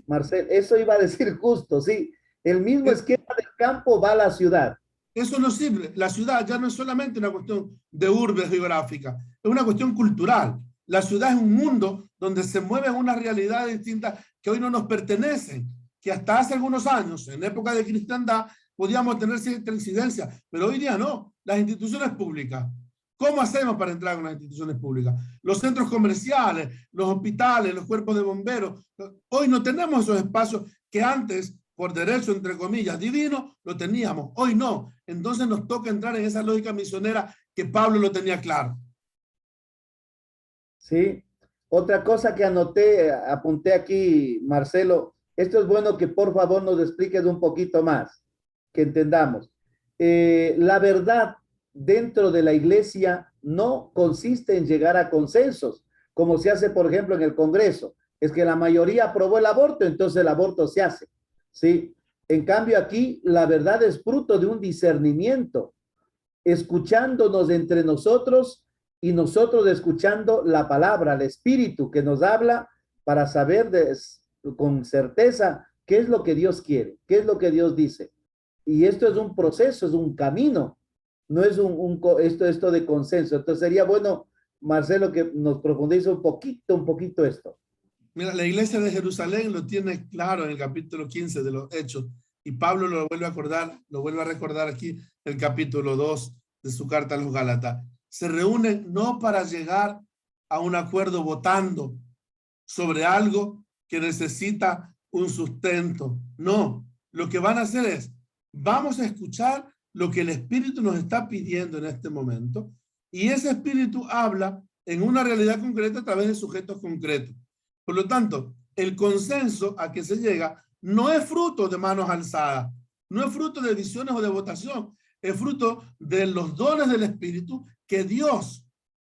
Marcel, eso iba a decir justo, sí. El mismo esquema del campo va a la ciudad. Eso no sirve. La ciudad ya no es solamente una cuestión de urbe geográfica, es una cuestión cultural. La ciudad es un mundo donde se mueven unas realidades distintas que hoy no nos pertenecen, que hasta hace algunos años, en época de cristiandad, podíamos tener cierta incidencia, pero hoy día no. Las instituciones públicas, ¿cómo hacemos para entrar en las instituciones públicas? Los centros comerciales, los hospitales, los cuerpos de bomberos. Hoy no tenemos esos espacios que antes, por derecho, entre comillas, divino, lo teníamos. Hoy no. Entonces nos toca entrar en esa lógica misionera que Pablo lo tenía claro. Sí. Otra cosa que apunté aquí, Marcelo, esto es bueno que por favor nos expliques un poquito más, que entendamos. La verdad dentro de la iglesia no consiste en llegar a consensos, como se hace, por ejemplo, en el Congreso. Es que la mayoría aprobó el aborto, entonces el aborto se hace. ¿Sí? En cambio, aquí la verdad es fruto de un discernimiento, escuchándonos entre nosotros y nosotros escuchando la palabra, el Espíritu que nos habla para saber con certeza qué es lo que Dios quiere, qué es lo que Dios dice. Y esto es un proceso, es un camino, no es esto de consenso. Entonces sería bueno, Marcelo, que nos profundice un poquito esto. Mira, la iglesia de Jerusalén lo tiene claro en el capítulo 15 de los Hechos, y Pablo lo vuelve a recordar aquí en el capítulo 2 de su carta a los Gálatas. Se reúnen no para llegar a un acuerdo votando sobre algo que necesita un sustento. No, lo que van a hacer es, vamos a escuchar lo que el Espíritu nos está pidiendo en este momento, y ese Espíritu habla en una realidad concreta a través de sujetos concretos. Por lo tanto, el consenso a que se llega no es fruto de manos alzadas, no es fruto de decisiones o de votación, es fruto de los dones del Espíritu que Dios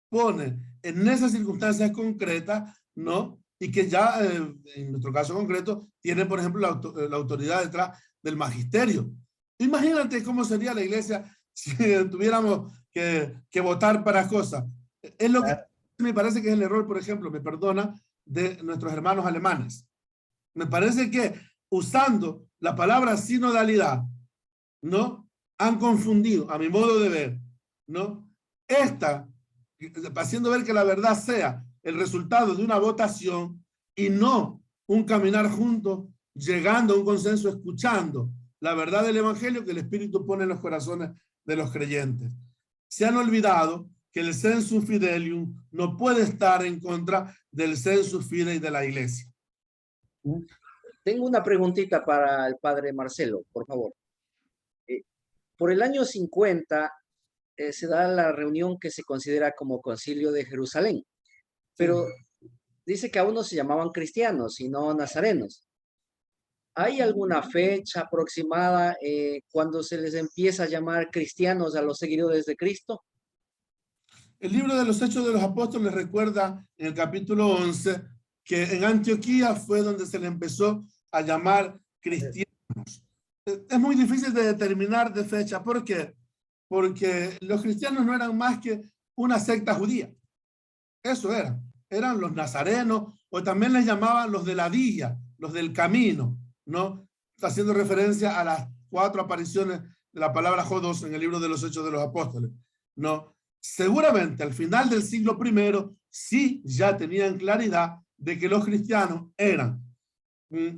pone en esas circunstancias concretas, ¿no? Y que ya, en nuestro caso concreto, tiene, por ejemplo, la autoridad detrás del magisterio. Imagínate cómo sería la iglesia si tuviéramos que votar para cosas. Es lo que me parece que es el error, por ejemplo, me perdona, de nuestros hermanos alemanes. Me parece que usando la palabra sinodalidad, ¿no? Han confundido, a mi modo de ver, ¿no? Haciendo ver que la verdad sea el resultado de una votación y no un caminar juntos, llegando a un consenso, escuchando la verdad del evangelio que el Espíritu pone en los corazones de los creyentes. Se han olvidado que el sensus fidelium no puede estar en contra del sensus fidei de la iglesia. Tengo una preguntita para el padre Marcelo, por favor. Por el año 50 se da la reunión que se considera como Concilio de Jerusalén, pero dice que aún no se llamaban cristianos, sino nazarenos. ¿Hay alguna fecha aproximada cuando se les empieza a llamar cristianos a los seguidores de Cristo? El libro de los Hechos de los Apóstoles recuerda en el capítulo 11 que en Antioquía fue donde se le empezó a llamar cristianos. Es muy difícil de determinar de fecha. ¿Por qué? Porque los cristianos no eran más que una secta judía. Eso eran los nazarenos, o también les llamaban los de la villa, los del camino, ¿no? Haciendo referencia a las 4 apariciones de la palabra Jodos en el libro de los Hechos de los Apóstoles, ¿no? Seguramente al final del siglo I sí ya tenían claridad de que los cristianos eran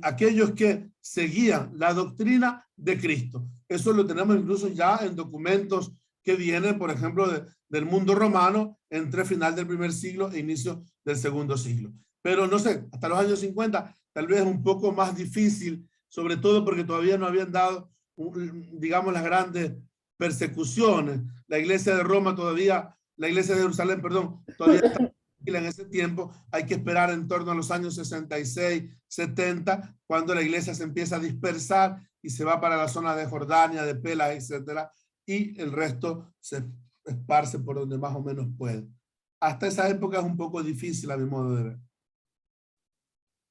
aquellos que seguían la doctrina de Cristo. Eso lo tenemos incluso ya en documentos que vienen, por ejemplo, del mundo romano entre final del primer siglo e inicio del segundo siglo. Pero no sé, hasta los años 50 tal vez un poco más difícil, sobre todo porque todavía no habían dado, digamos, las grandes persecuciones. La iglesia de Roma todavía, la iglesia de Jerusalén, perdón, todavía está en ese tiempo. Hay que esperar en torno a los años 66, 70, cuando la iglesia se empieza a dispersar y se va para la zona de Jordania, de Pela, etcétera, y el resto se esparce por donde más o menos puede. Hasta esa época es un poco difícil a mi modo de ver.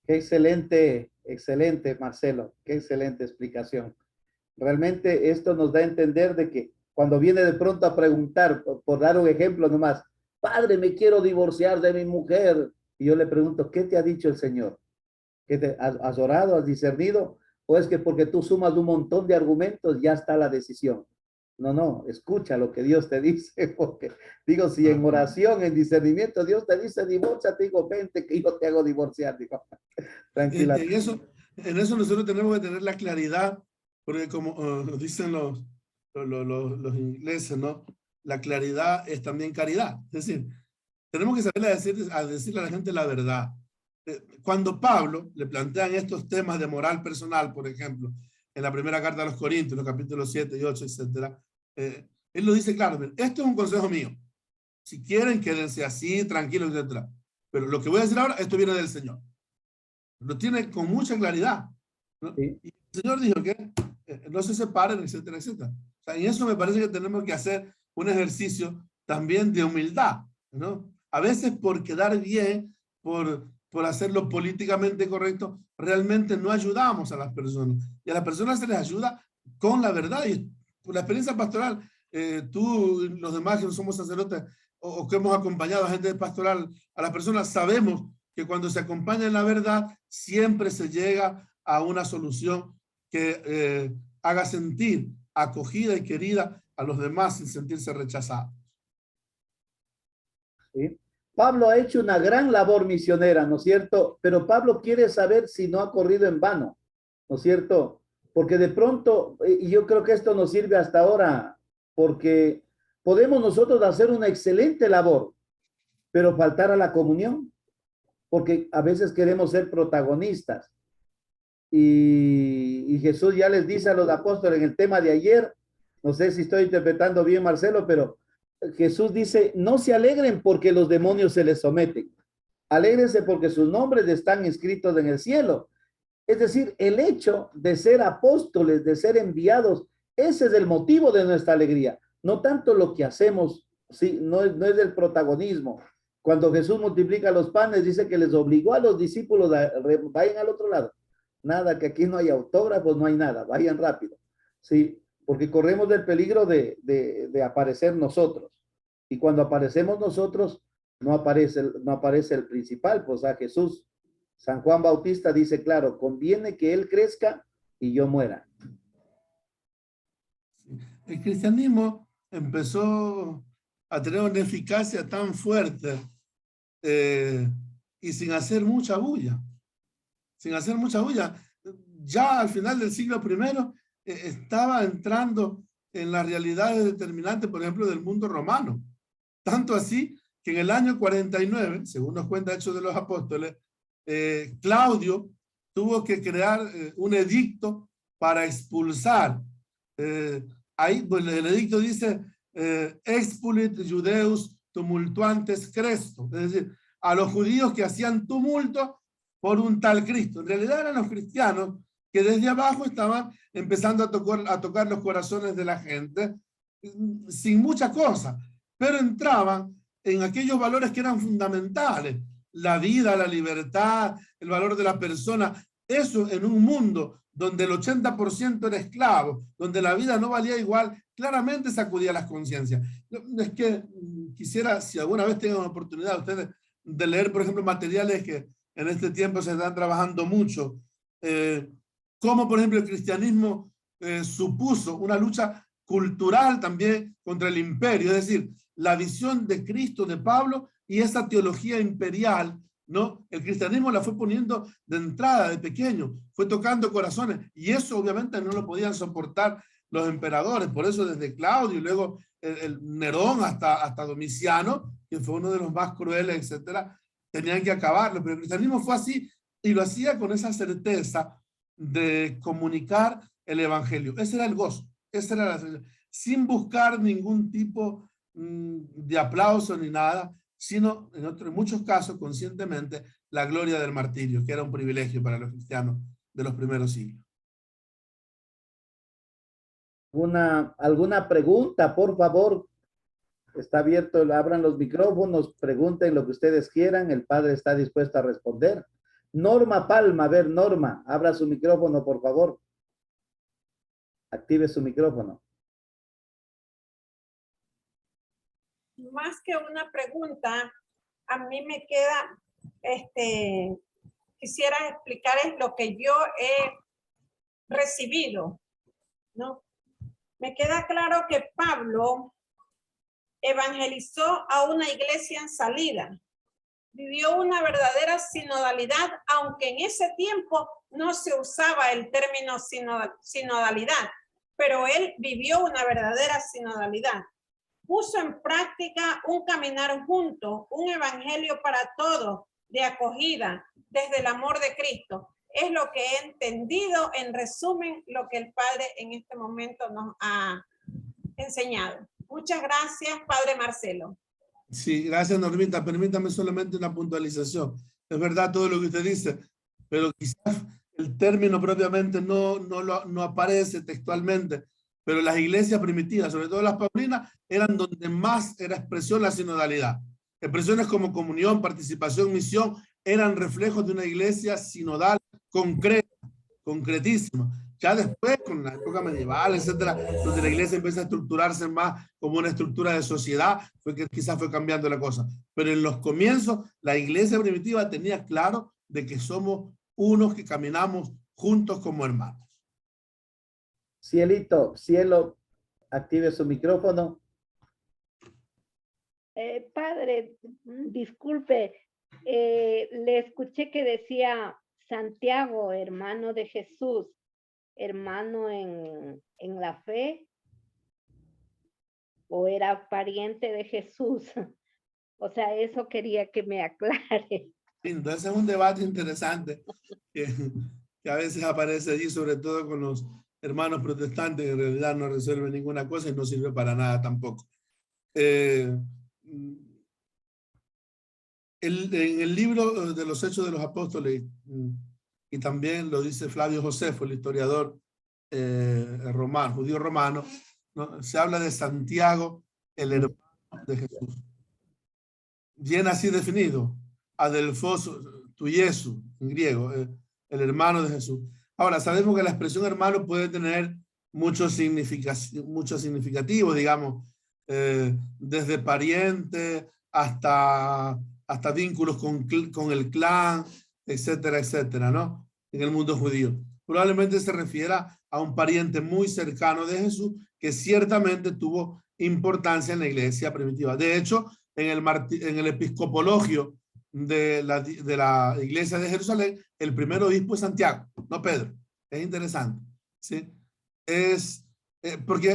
Qué excelente, excelente, Marcelo, qué excelente explicación. Realmente esto nos da a entender de que cuando viene de pronto a preguntar, por dar un ejemplo nomás, padre, me quiero divorciar de mi mujer, y yo le pregunto, ¿qué te ha dicho el Señor? ¿Qué te has orado, has discernido? ¿O es que porque tú sumas un montón de argumentos ya está la decisión? No, no, escucha lo que Dios te dice, porque digo, si en oración, en discernimiento, Dios te dice divórciate, digo, vente que yo te hago divorciar, digo, tranquila. En eso nosotros tenemos que tener la claridad, porque como dicen los ingleses, ¿no? La claridad es también caridad. Es decir, tenemos que saber decirle a la gente la verdad. Cuando Pablo le plantean estos temas de moral personal, por ejemplo, en la primera carta a los Corintios, los capítulos 7 y 8, etc., él lo dice claro, esto es un consejo mío. Si quieren, quédense así, tranquilos, etc. Pero lo que voy a decir ahora, esto viene del Señor. Lo tiene con mucha claridad, ¿no? Sí. Y el Señor dijo que no se separen, etcétera, etcétera. O sea, en eso me parece que tenemos que hacer un ejercicio también de humildad, ¿no? A veces por quedar bien, por hacerlo políticamente correcto, realmente no ayudamos a las personas. Y a las personas se les ayuda con la verdad. Y por la experiencia pastoral, tú y los demás que no somos sacerdotes o que hemos acompañado a gente pastoral, a las personas sabemos que cuando se acompaña en la verdad, siempre se llega a una solución que haga sentir acogida y querida a los demás sin sentirse rechazados. ¿Sí? Pablo ha hecho una gran labor misionera, ¿no es cierto? Pero Pablo quiere saber si no ha corrido en vano, ¿no es cierto? Porque de pronto, y yo creo que esto nos sirve hasta ahora, porque podemos nosotros hacer una excelente labor, pero faltar a la comunión, porque a veces queremos ser protagonistas. Y Jesús ya les dice a los apóstoles en el tema de ayer, no sé si estoy interpretando bien, Marcelo, pero Jesús dice, no se alegren porque los demonios se les someten. Alégrense porque sus nombres están escritos en el cielo. Es decir, el hecho de ser apóstoles, de ser enviados, ese es el motivo de nuestra alegría. No tanto lo que hacemos, sí, no es del protagonismo. Cuando Jesús multiplica los panes, dice que les obligó a los discípulos a vayan al otro lado. Nada, que aquí no hay autógrafos, no hay nada, vayan rápido. Sí, porque corremos del peligro de aparecer nosotros. Y cuando aparecemos nosotros, no aparece el principal, pues a Jesús. San Juan Bautista dice, claro, conviene que él crezca y yo muera. El cristianismo empezó a tener una eficacia tan fuerte y sin hacer mucha bulla. Sin hacer mucha bulla. Ya al final del siglo I estaba entrando en las realidades determinantes, por ejemplo, del mundo romano. Tanto así que en el año 49, según nos cuenta Hechos de los Apóstoles, Claudio tuvo que crear un edicto para expulsar. Ahí pues, el edicto dice expulit judeus tumultuantes Cresto, es decir, a los judíos que hacían tumulto por un tal Cristo. En realidad eran los cristianos que desde abajo estaban empezando a tocar los corazones de la gente sin mucha cosa, pero entraban en aquellos valores que eran fundamentales: la vida, la libertad, el valor de la persona. Eso en un mundo donde el 80% era esclavo, donde la vida no valía igual, claramente sacudía las conciencias. Es que quisiera, si alguna vez tengan la oportunidad ustedes de leer, por ejemplo, materiales que en este tiempo se están trabajando mucho, como por ejemplo el cristianismo supuso una lucha cultural también contra el imperio, es decir, la visión de Cristo de Pablo y esa teología imperial No, el cristianismo la fue poniendo de entrada, de pequeño, fue tocando corazones, y eso obviamente no lo podían soportar los emperadores. Por eso desde Claudio y luego el Nerón hasta Domiciano, que fue uno de los más crueles, etcétera, tenían que acabarlo. Pero el cristianismo fue así, y lo hacía con esa certeza de comunicar el evangelio. Ese era el gozo, esa era sin buscar ningún tipo de aplauso ni nada, sino en muchos casos conscientemente la gloria del martirio, que era un privilegio para los cristianos de los primeros siglos. ¿Alguna pregunta, por favor? Está abierto, abran los micrófonos, pregunten lo que ustedes quieran, el padre está dispuesto a responder. Norma Palma, a ver, Norma, abra su micrófono, por favor. Active su micrófono. Más que una pregunta, a mí me queda, quisiera explicar es lo que yo he recibido, ¿no? Me queda claro que Pablo evangelizó a una iglesia en salida, vivió una verdadera sinodalidad, aunque en ese tiempo no se usaba el término sinodalidad, pero él vivió una verdadera sinodalidad. Puso en práctica un caminar juntos, un evangelio para todos, de acogida, desde el amor de Cristo. Es lo que he entendido, en resumen, lo que el Padre en este momento nos ha enseñado. Muchas gracias, Padre Marcelo. Sí, gracias, Normita. Permítame solamente una puntualización. Es verdad todo lo que usted dice, pero quizás el término propiamente no aparece textualmente, pero las iglesias primitivas, sobre todo las paulinas, eran donde más era expresión la sinodalidad. Expresiones como comunión, participación, misión, eran reflejos de una iglesia sinodal concreta, concretísima. Ya después, con la época medieval, etcétera, donde la iglesia empieza a estructurarse más como una estructura de sociedad, fue que quizás fue cambiando la cosa. Pero en los comienzos, la iglesia primitiva tenía claro de que somos unos que caminamos juntos como hermanos. Cielito, cielo, active su micrófono. Padre, disculpe, le escuché que decía Santiago, hermano de Jesús, hermano en la fe, o era pariente de Jesús. O sea, eso quería que me aclare. Entonces es un debate interesante que a veces aparece allí, sobre todo con los hermanos protestantes, que en realidad no resuelve ninguna cosa y no sirve para nada tampoco. En el libro de los Hechos de los Apóstoles, y también lo dice Flavio Josefo, el historiador romano, judío romano, ¿no? Se habla de Santiago, el hermano de Jesús. Bien así definido, Adelphos Tuiesu, en griego, el hermano de Jesús. Ahora, sabemos que la expresión hermano puede tener muchos significativos, digamos, desde pariente hasta vínculos con el clan, etcétera, etcétera, ¿no? En el mundo judío. Probablemente se refiera a un pariente muy cercano de Jesús que ciertamente tuvo importancia en la iglesia primitiva. De hecho, en el episcopologio de la iglesia de Jerusalén, el primer obispo es Santiago, no Pedro. Es interesante, ¿sí? Porque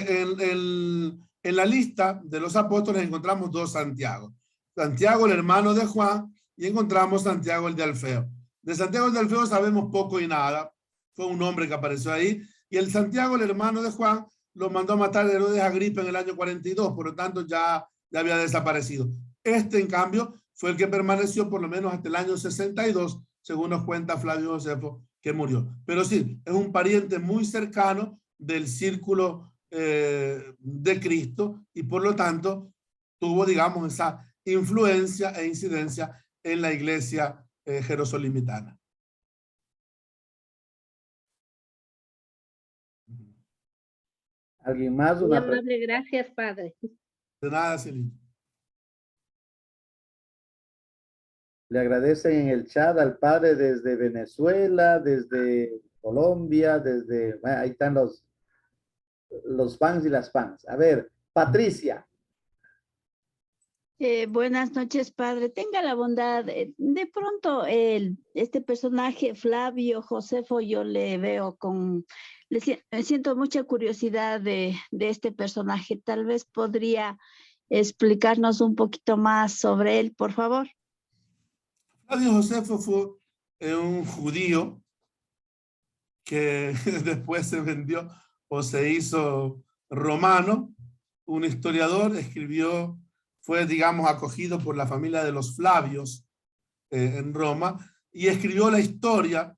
en la lista de los apóstoles encontramos dos Santiago. Santiago, el hermano de Juan, y encontramos Santiago, el de Alfeo. De Santiago el de Alfeo sabemos poco y nada. Fue un hombre que apareció ahí. Y el Santiago, el hermano de Juan, lo mandó a matar Herodes Agripa en el año 42. Por lo tanto, ya había desaparecido. En cambio, fue el que permaneció por lo menos hasta el año 62, según nos cuenta Flavio Josefo, que murió. Pero sí, es un pariente muy cercano del círculo de Cristo y por lo tanto tuvo, digamos, esa influencia e incidencia en la iglesia jerosolimitana. ¿Alguien más? Muy amable, gracias, padre. De nada, Celina. Le agradecen en el chat al padre desde Venezuela, desde Colombia, ahí están los fans y las fans. A ver, Patricia. Buenas noches, padre. Tenga la bondad. De pronto, este personaje, Flavio Josefo, yo le veo siento mucha curiosidad de este personaje. Tal vez podría explicarnos un poquito más sobre él, por favor. Flavio Josefo fue un judío que después se vendió o se hizo romano, un historiador, fue, digamos, acogido por la familia de los Flavios en Roma y escribió la historia,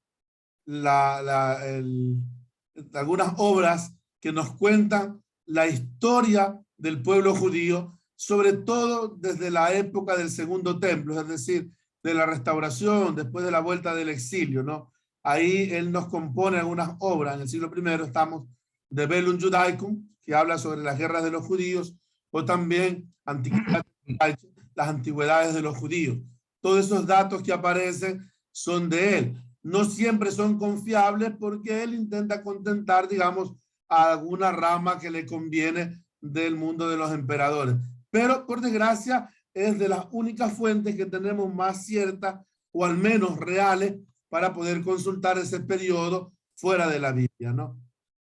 algunas obras que nos cuentan la historia del pueblo judío, sobre todo desde la época del Segundo Templo, es decir, de la restauración, después de la vuelta del exilio, ¿no? Ahí él nos compone algunas obras. En el siglo I estamos de Bellum Judaicum, que habla sobre las guerras de los judíos, o también las antigüedades de los judíos. Todos esos datos que aparecen son de él. No siempre son confiables porque él intenta contentar, digamos, a alguna rama que le conviene del mundo de los emperadores. Pero, por desgracia, es de las únicas fuentes que tenemos más ciertas o al menos reales para poder consultar ese periodo fuera de la Biblia, ¿no?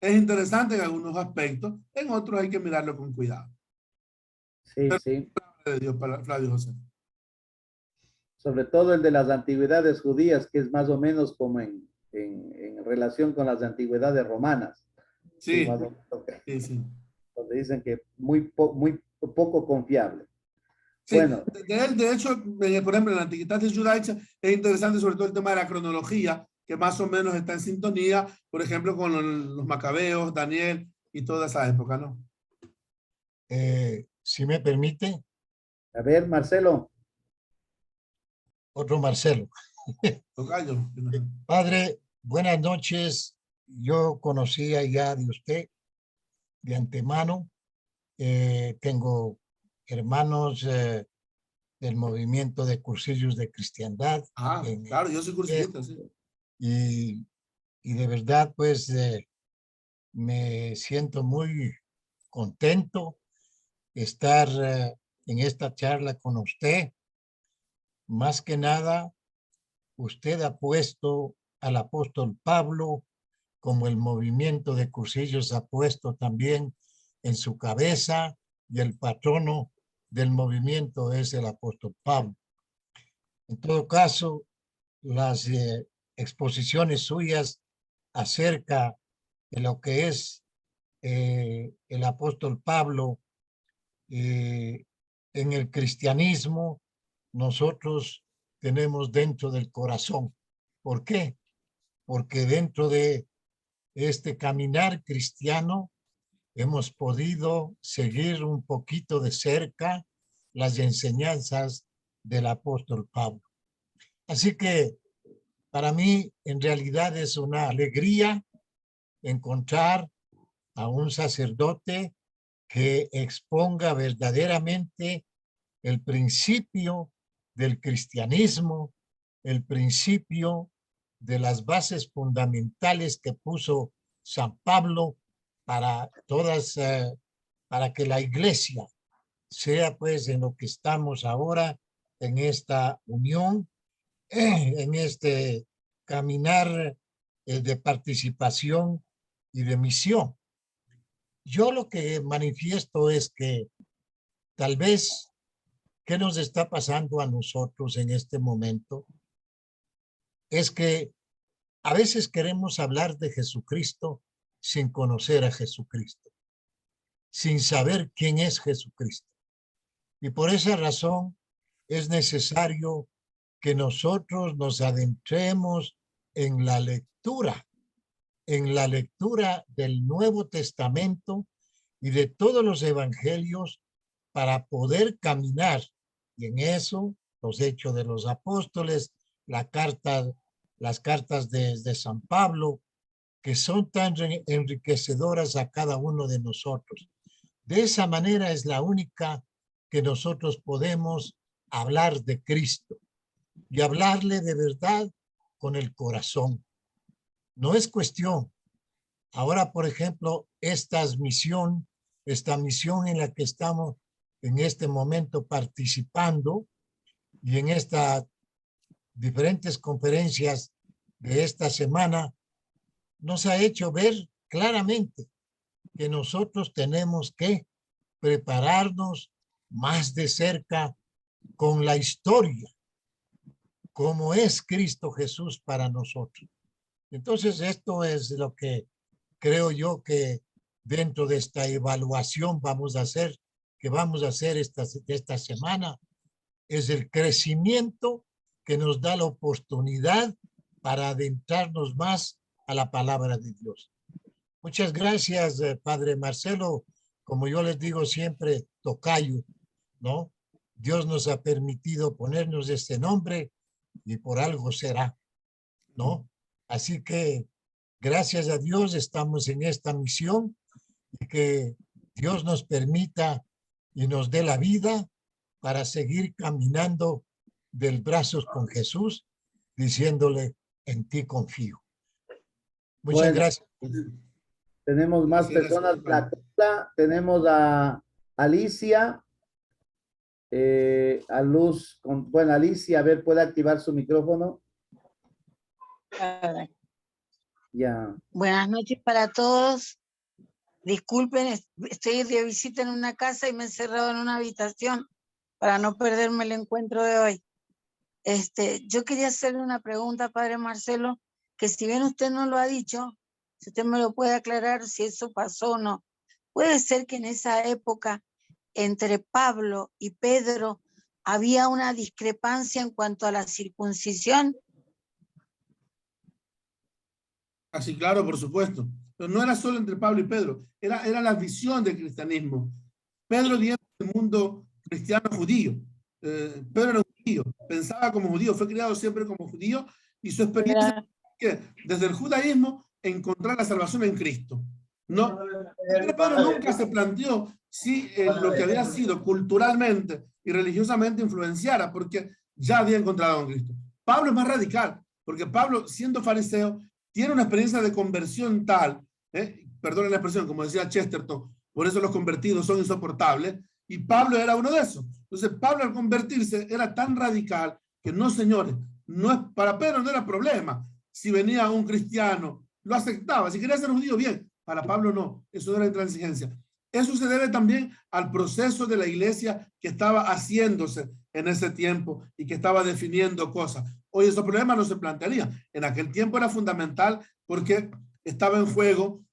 Es interesante en algunos aspectos, en otros hay que mirarlo con cuidado. Sí, Pero, sí. de Dios para Flavio José. Sobre todo el de las antigüedades judías, que es más o menos como en relación con las antigüedades romanas. Sí, más o menos, sí. donde dicen que muy poco confiable. Sí, Bueno, de él, de hecho, por ejemplo, en la Antigüedad Judaica es interesante sobre todo el tema de la cronología, que más o menos está en sintonía, por ejemplo, con los Macabeos, Daniel y toda esa época, ¿no? Si me permite. A ver, Marcelo. Otro Marcelo. Tocayo. Padre, buenas noches. Yo conocía ya de usted de antemano. Tengo hermanos del movimiento de cursillos de cristiandad. Claro, yo soy cursillista, sí. Y de verdad, pues, me siento muy contento de estar en esta charla con usted. Más que nada, usted ha puesto al apóstol Pablo como el movimiento de cursillos ha puesto también en su cabeza, y el patrono del movimiento es el apóstol Pablo. En todo caso, las exposiciones suyas acerca de lo que es el apóstol Pablo en el cristianismo, nosotros tenemos dentro del corazón. ¿Por qué? Porque dentro de este caminar cristiano hemos podido seguir un poquito de cerca las enseñanzas del apóstol Pablo. Así que para mí en realidad es una alegría encontrar a un sacerdote que exponga verdaderamente el principio del cristianismo, el principio de las bases fundamentales que puso San Pablo para para que la iglesia sea pues en lo que estamos ahora, en esta unión, en este caminar de participación y de misión. Yo lo que manifiesto es que tal vez, ¿qué nos está pasando a nosotros en este momento? Es que a veces queremos hablar de Jesucristo sin conocer a Jesucristo, sin saber quién es Jesucristo. Y por esa razón es necesario que nosotros nos adentremos en la lectura del Nuevo Testamento y de todos los evangelios para poder caminar. Y en eso, los Hechos de los Apóstoles, las cartas de San Pablo, que son tan enriquecedoras a cada uno de nosotros. De esa manera es la única que nosotros podemos hablar de Cristo y hablarle de verdad con el corazón. No es cuestión. Ahora, por ejemplo, esta misión en la que estamos en este momento participando y en estas diferentes conferencias de esta semana nos ha hecho ver claramente que nosotros tenemos que prepararnos más de cerca con la historia, como es Cristo Jesús para nosotros. Entonces, esto es lo que creo yo que dentro de esta evaluación vamos a hacer, esta semana, es el crecimiento que nos da la oportunidad para adentrarnos más a la palabra de Dios. Muchas gracias, Padre Marcelo. Como yo les digo siempre, tocayo, ¿no? Dios nos ha permitido ponernos este nombre y por algo será, ¿no? Así que gracias a Dios estamos en esta misión y que Dios nos permita y nos dé la vida para seguir caminando del brazos con Jesús, diciéndole, en ti confío. Muchas Bueno, gracias. Tenemos más personas. La cola, tenemos a Alicia. A Luz, bueno, Alicia, a ver, ¿puede activar su micrófono? Ya. Buenas noches para todos. Disculpen, estoy de visita en una casa y me he encerrado en una habitación para no perderme el encuentro de hoy. Yo quería hacerle una pregunta, Padre Marcelo, que si bien usted no lo ha dicho, si usted me lo puede aclarar si eso pasó o no. Puede ser que en esa época entre Pablo y Pedro había una discrepancia en cuanto a la circuncisión. Así, claro, por supuesto. Pero no era solo entre Pablo y Pedro, era la visión del cristianismo. Pedro viene del mundo cristiano judío. Pedro era un judío, pensaba como judío, fue criado siempre como judío y su experiencia que desde el judaísmo encontrar la salvación en Cristo. No, Pedro nunca se planteó si lo que había sido culturalmente y religiosamente influenciara, porque ya había encontrado a Cristo. Pablo es más radical, porque Pablo, siendo fariseo, tiene una experiencia de conversión tal, perdonen la expresión, como decía Chesterton, por eso los convertidos son insoportables, y Pablo era uno de esos. Entonces Pablo al convertirse era tan radical que no, señores, para Pedro no era problema. Si venía un cristiano, lo aceptaba. Si quería ser judío, bien. Para Pablo no, eso no era intransigencia. Eso se debe también al proceso de la iglesia que estaba haciéndose en ese tiempo y que estaba definiendo cosas. Hoy esos problemas no se plantearían. En aquel tiempo era fundamental porque estaba en juego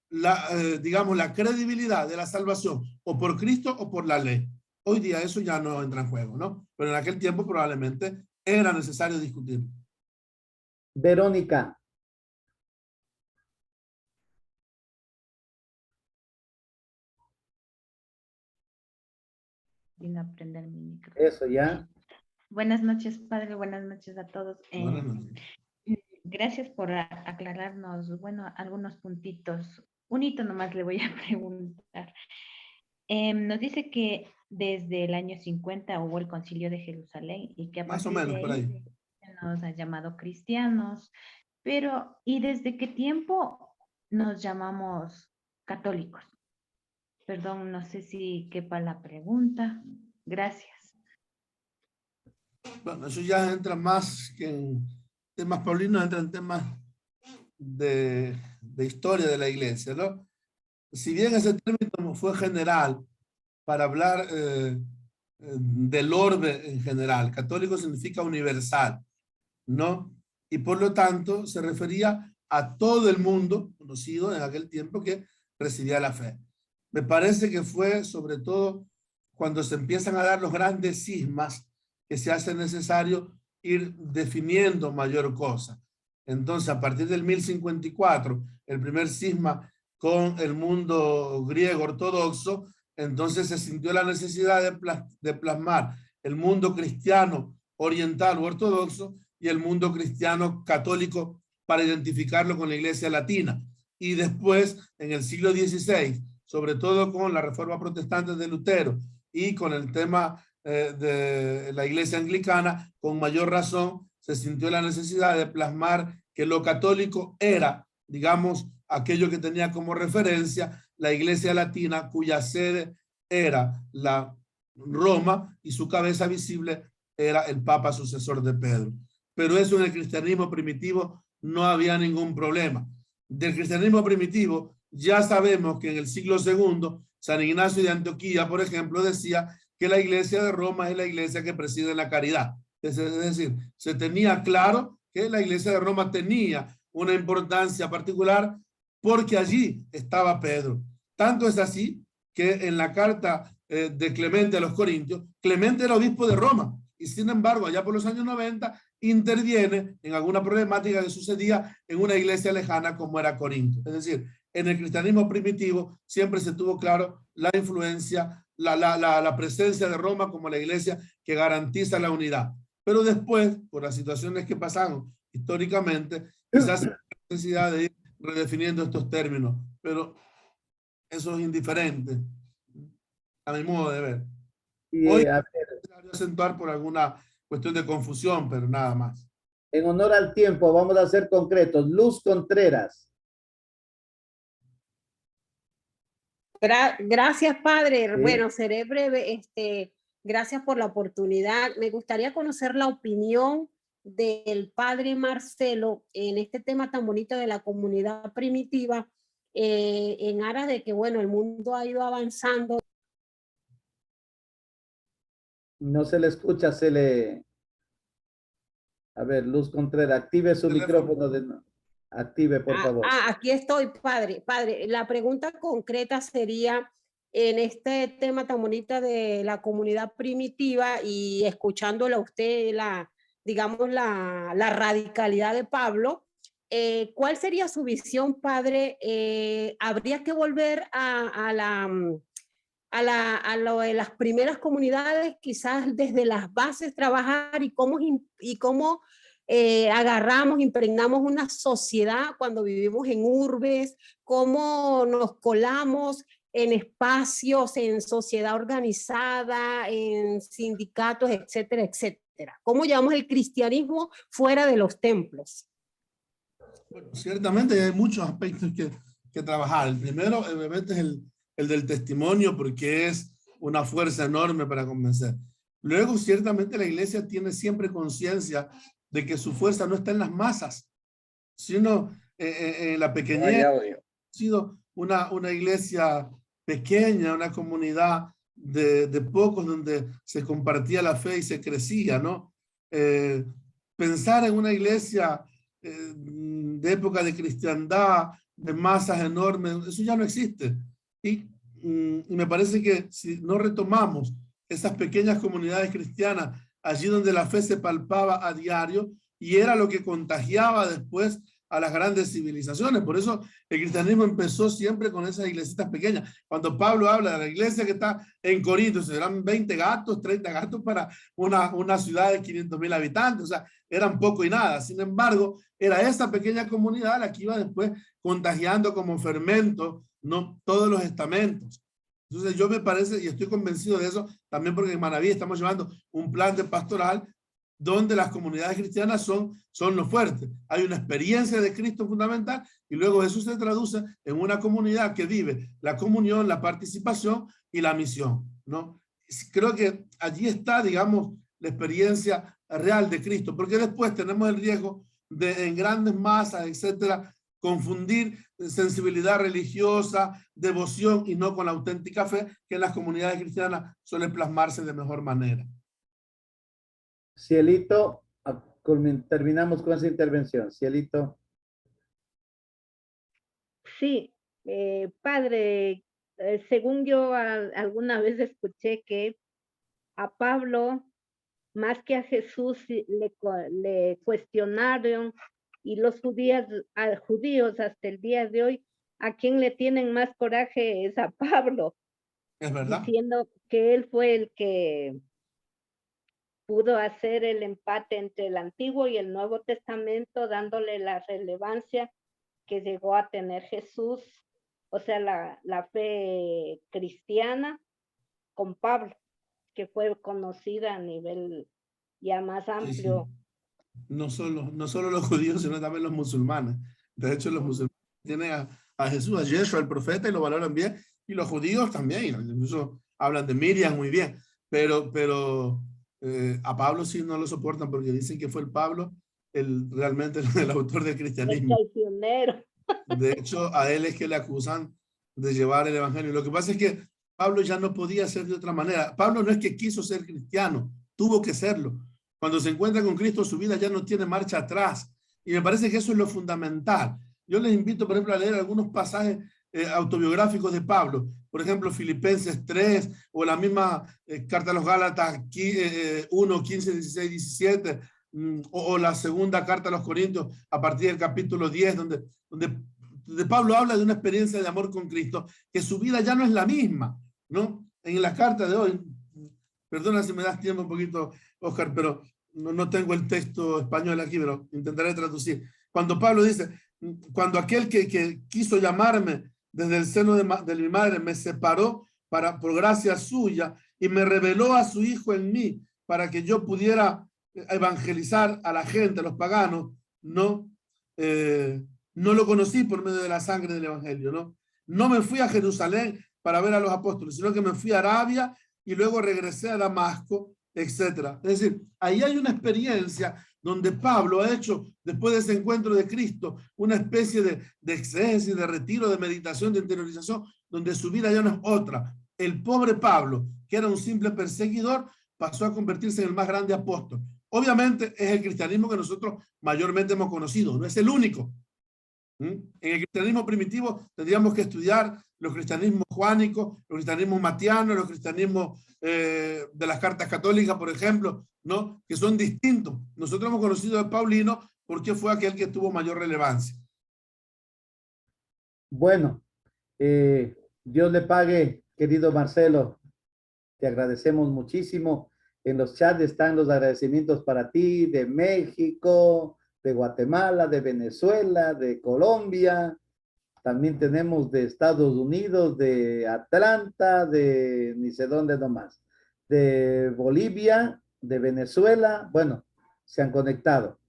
digamos, la credibilidad de la salvación o por Cristo o por la ley. Hoy día eso ya no entra en juego, ¿no? Pero en aquel tiempo probablemente era necesario discutir. Verónica. Vino a prender mi micro. Eso ya. Buenas noches, padre. Buenas noches a todos. Buenas noches. Gracias por aclararnos, bueno, algunos puntitos. Un hito nomás le voy a preguntar. Nos dice que desde el año 50 hubo el Concilio de Jerusalén y que a Más o partir menos de por ahí nos han llamado cristianos, pero ¿y desde qué tiempo nos llamamos católicos? Perdón, no sé si quepa la pregunta. Gracias. Bueno, eso ya entra más que en temas paulinos, entra en temas de historia de la iglesia, ¿no? Si bien ese término fue general para hablar del orbe en general, católico significa universal, ¿no? Y por lo tanto se refería a todo el mundo conocido en aquel tiempo que recibía la fe. Me parece que fue sobre todo cuando se empiezan a dar los grandes cismas que se hace necesario ir definiendo mayor cosa. Entonces, a partir del 1054, el primer cisma con el mundo griego ortodoxo, entonces se sintió la necesidad de plasmar el mundo cristiano oriental o ortodoxo y el mundo cristiano católico para identificarlo con la iglesia latina. Y después, en el siglo XVI, sobre todo con la reforma protestante de Lutero y con el tema de la iglesia anglicana, con mayor razón se sintió la necesidad de plasmar que lo católico era, digamos, aquello que tenía como referencia la iglesia latina, cuya sede era la Roma y su cabeza visible era el Papa sucesor de Pedro. Pero eso en el cristianismo primitivo no había ningún problema. Del cristianismo primitivo ya sabemos que en el siglo II, San Ignacio de Antioquía, por ejemplo, decía que la iglesia de Roma es la iglesia que preside la caridad. Es decir, se tenía claro que la iglesia de Roma tenía una importancia particular porque allí estaba Pedro. Tanto es así que en la carta de Clemente a los Corintios, Clemente era obispo de Roma y sin embargo allá por los años 90 interviene en alguna problemática que sucedía en una iglesia lejana como era Corinto. Es decir, en el cristianismo primitivo siempre se tuvo claro la influencia, la presencia de Roma como la iglesia que garantiza la unidad. Pero después, por las situaciones que pasaron históricamente, quizás hay necesidad de ir redefiniendo estos términos, pero eso es indiferente a mi modo de ver. Hoy a ver, voy a acentuar por alguna cuestión de confusión, pero nada más. en honor al tiempo, vamos a ser concretos. Luz Contreras. Gracias, padre. Sí. Bueno, seré breve. Gracias por la oportunidad. Me gustaría conocer la opinión del padre Marcelo en este tema tan bonito de la comunidad primitiva, en aras de que, bueno, el mundo ha ido avanzando. No se le escucha, se le... A ver, Luz Contreras, active su micrófono. Active, por favor. Aquí estoy, padre. Padre, la pregunta concreta sería, en este tema tan bonito de la comunidad primitiva y escuchándole a usted digamos, la radicalidad de Pablo, ¿cuál sería su visión, padre? ¿Habría que volver a lo de las primeras comunidades, quizás desde las bases trabajar y cómo agarramos, impregnamos una sociedad cuando vivimos en urbes, cómo nos colamos en espacios, en sociedad organizada, en sindicatos, etcétera, etcétera? ¿Cómo llevamos el cristianismo fuera de los templos? Bueno, ciertamente hay muchos aspectos que trabajar. El primero, obviamente, es el del testimonio, porque es una fuerza enorme para convencer. Luego, ciertamente, la iglesia tiene siempre conciencia de que su fuerza no está en las masas, sino en la pequeñez. Ha sido una iglesia pequeña, una comunidad de pocos donde se compartía la fe y se crecía, ¿no? Pensar en una iglesia de época de cristiandad, de masas enormes, eso ya no existe. Y me parece que si no retomamos esas pequeñas comunidades cristianas, allí donde la fe se palpaba a diario y era lo que contagiaba después a las grandes civilizaciones. Por eso el cristianismo empezó siempre con esas iglesitas pequeñas. Cuando Pablo habla de la iglesia que está en Corinto, eran 20 gatos, 30 gatos para una ciudad de 500,000 habitantes, o sea, eran poco y nada. Sin embargo, era esa pequeña comunidad la que iba después contagiando como fermento, ¿no?, todos los estamentos. Entonces yo me parece, y estoy convencido de eso, también porque en Manaví estamos llevando un plan de pastoral donde las comunidades cristianas son los fuertes. Hay una experiencia de Cristo fundamental y luego eso se traduce en una comunidad que vive la comunión, la participación y la misión, ¿no? Creo que allí está, digamos, la experiencia real de Cristo, porque después tenemos el riesgo de en grandes masas, etcétera, confundir sensibilidad religiosa, devoción y no con la auténtica fe que en las comunidades cristianas suele plasmarse de mejor manera. Cielito, terminamos con esa intervención. Cielito. Sí, padre, según yo alguna vez escuché que a Pablo, más que a Jesús, le cuestionaron, y los judíos hasta el día de hoy, a quien le tienen más coraje es a Pablo. Es verdad. Diciendo que él fue el que pudo hacer el empate entre el Antiguo y el Nuevo Testamento, dándole la relevancia que llegó a tener Jesús, o sea, la fe cristiana con Pablo, que fue conocida a nivel ya más amplio. Sí, sí. No solo los judíos, sino también los musulmanes. De hecho, los musulmanes tienen a Jesús, a Yeshua, el profeta, y lo valoran bien, y los judíos también, incluso hablan de Miriam muy bien. pero a Pablo sí no lo soportan porque dicen que fue el Pablo realmente el autor del cristianismo. El traicionero. De hecho, a él es que le acusan de llevar el evangelio. Lo que pasa es que Pablo ya no podía ser de otra manera. Pablo no es que quiso ser cristiano, tuvo que serlo. Cuando se encuentra con Cristo, su vida ya no tiene marcha atrás. Y me parece que eso es lo fundamental. Yo les invito, por ejemplo, a leer algunos pasajes autobiográficos de Pablo. Por ejemplo, Filipenses 3 o la misma carta a los Gálatas 1, 15, 16, 17 o la segunda carta a los Corintios a partir del capítulo 10 donde Pablo habla de una experiencia de amor con Cristo, que su vida ya no es la misma, ¿no? En la carta de hoy, perdona si me das tiempo un poquito, Oscar, pero no tengo el texto español aquí, pero intentaré traducir. Cuando Pablo dice, cuando aquel que quiso llamarme desde el seno de mi madre me separó por gracia suya y me reveló a su Hijo en mí para que yo pudiera evangelizar a la gente, a los paganos, no lo conocí por medio de la sangre del evangelio, no me fui a Jerusalén para ver a los apóstoles, sino que me fui a Arabia y luego regresé a Damasco, etcétera. Es decir, ahí hay una experiencia donde Pablo ha hecho, después de ese encuentro de Cristo, una especie de exceso, de retiro, de meditación, de interiorización, donde su vida ya no es otra. El pobre Pablo, que era un simple perseguidor, pasó a convertirse en el más grande apóstol. Obviamente es el cristianismo que nosotros mayormente hemos conocido, no es el único. En el cristianismo primitivo tendríamos que estudiar los cristianismos juánicos, los cristianismos matianos, los cristianismos de las cartas católicas, por ejemplo, ¿no? Que son distintos. Nosotros hemos conocido a Paulino porque fue aquel que tuvo mayor relevancia. Bueno, Dios le pague, querido Marcelo. Te agradecemos muchísimo. En los chats están los agradecimientos para ti de México, de Guatemala, de Venezuela, de Colombia. También tenemos de Estados Unidos, de Atlanta, de ni sé dónde nomás, de Bolivia, de Venezuela. Bueno, se han conectado.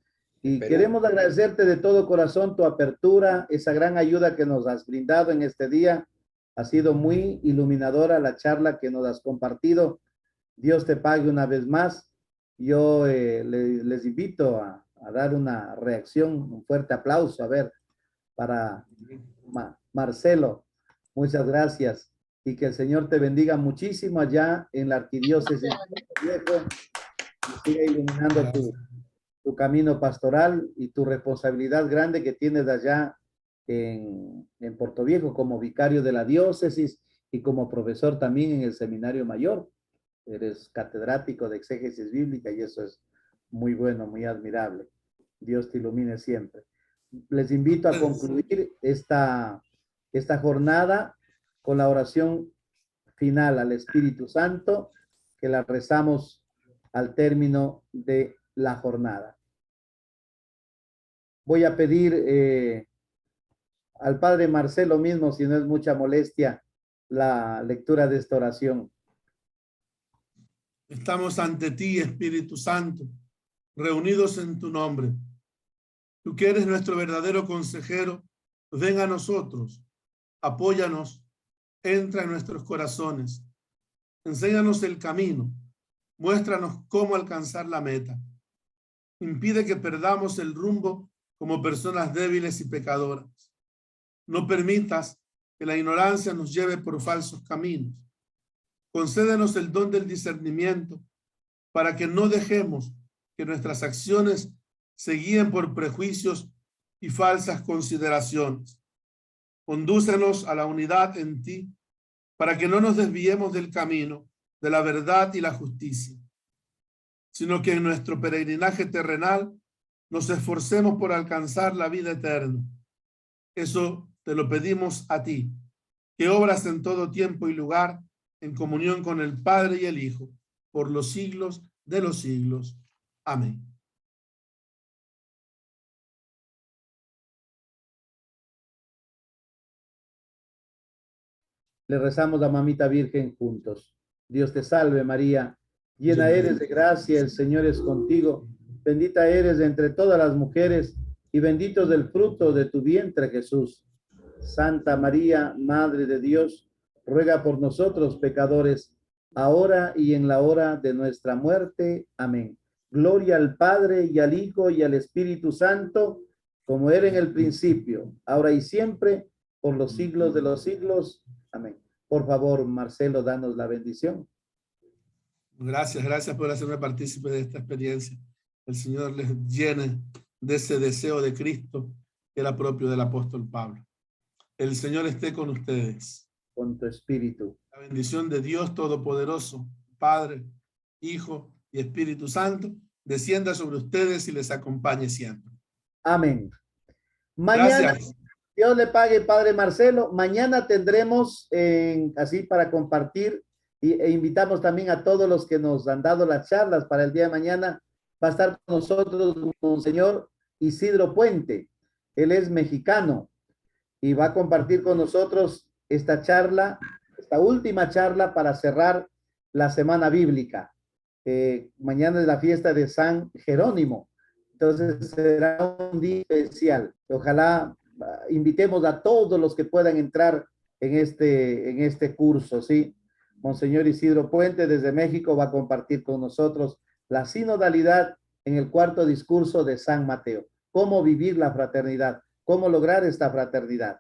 Y queremos agradecerte de todo corazón tu apertura, esa gran ayuda que nos has brindado en este día. Ha sido muy iluminadora la charla que nos has compartido. Dios te pague una vez más. Yo les invito a dar una reacción, un fuerte aplauso, a ver, para Marcelo. Muchas gracias y que el Señor te bendiga muchísimo allá en la arquidiócesis de Puerto Viejo y siga iluminando tu camino pastoral y tu responsabilidad grande que tienes allá en Puerto Viejo como vicario de la diócesis y como profesor también en el seminario mayor. Eres catedrático de exégesis bíblica y eso es muy bueno, muy admirable. Dios te ilumine siempre. Les invito a concluir esta jornada con la oración final al Espíritu Santo, que la rezamos al término de la jornada. Voy a pedir al Padre Marcelo mismo, si no es mucha molestia, la lectura de esta oración. Estamos ante ti, Espíritu Santo, reunidos en tu nombre. Tú que eres nuestro verdadero consejero, ven a nosotros, apóyanos, entra en nuestros corazones, enséñanos el camino, muéstranos cómo alcanzar la meta. Impide que perdamos el rumbo como personas débiles y pecadoras. No permitas que la ignorancia nos lleve por falsos caminos. Concédenos el don del discernimiento para que no dejemos que nuestras acciones se guíen por prejuicios y falsas consideraciones. Condúcenos a la unidad en ti para que no nos desviemos del camino de la verdad y la justicia, sino que en nuestro peregrinaje terrenal nos esforcemos por alcanzar la vida eterna. Eso te lo pedimos a ti, que obras en todo tiempo y lugar en comunión con el Padre y el Hijo, por los siglos de los siglos. Amén. Le rezamos a Mamita Virgen juntos. Dios te salve María, llena eres de gracia, el Señor es contigo. Bendita eres entre todas las mujeres y bendito es el fruto de tu vientre, Jesús. Santa María, Madre de Dios, ruega por nosotros pecadores, ahora y en la hora de nuestra muerte. Amén. Gloria al Padre y al Hijo y al Espíritu Santo, como era en el principio, ahora y siempre, por los siglos de los siglos. Amén. Por favor, Marcelo, danos la bendición. Gracias, gracias por hacerme partícipe de esta experiencia. El Señor les llene de ese deseo de Cristo que era propio del apóstol Pablo. El Señor esté con ustedes. Con tu espíritu. La bendición de Dios Todopoderoso, Padre, Hijo y Espíritu Santo, descienda sobre ustedes y les acompañe siempre. Amén. Mañana, Gracias. Dios le pague, Padre Marcelo. Mañana tendremos, así para compartir, e invitamos también a todos los que nos han dado las charlas para el día de mañana. Va a estar con nosotros Monseñor Isidro Puente. Él es mexicano y va a compartir con nosotros esta charla, esta última charla para cerrar la semana bíblica. Mañana es la fiesta de San Jerónimo. Entonces será un día especial. Ojalá invitemos a todos los que puedan entrar en este curso, ¿sí? Monseñor Isidro Puente desde México va a compartir con nosotros la sinodalidad en el cuarto discurso de San Mateo. Cómo vivir la fraternidad, cómo lograr esta fraternidad.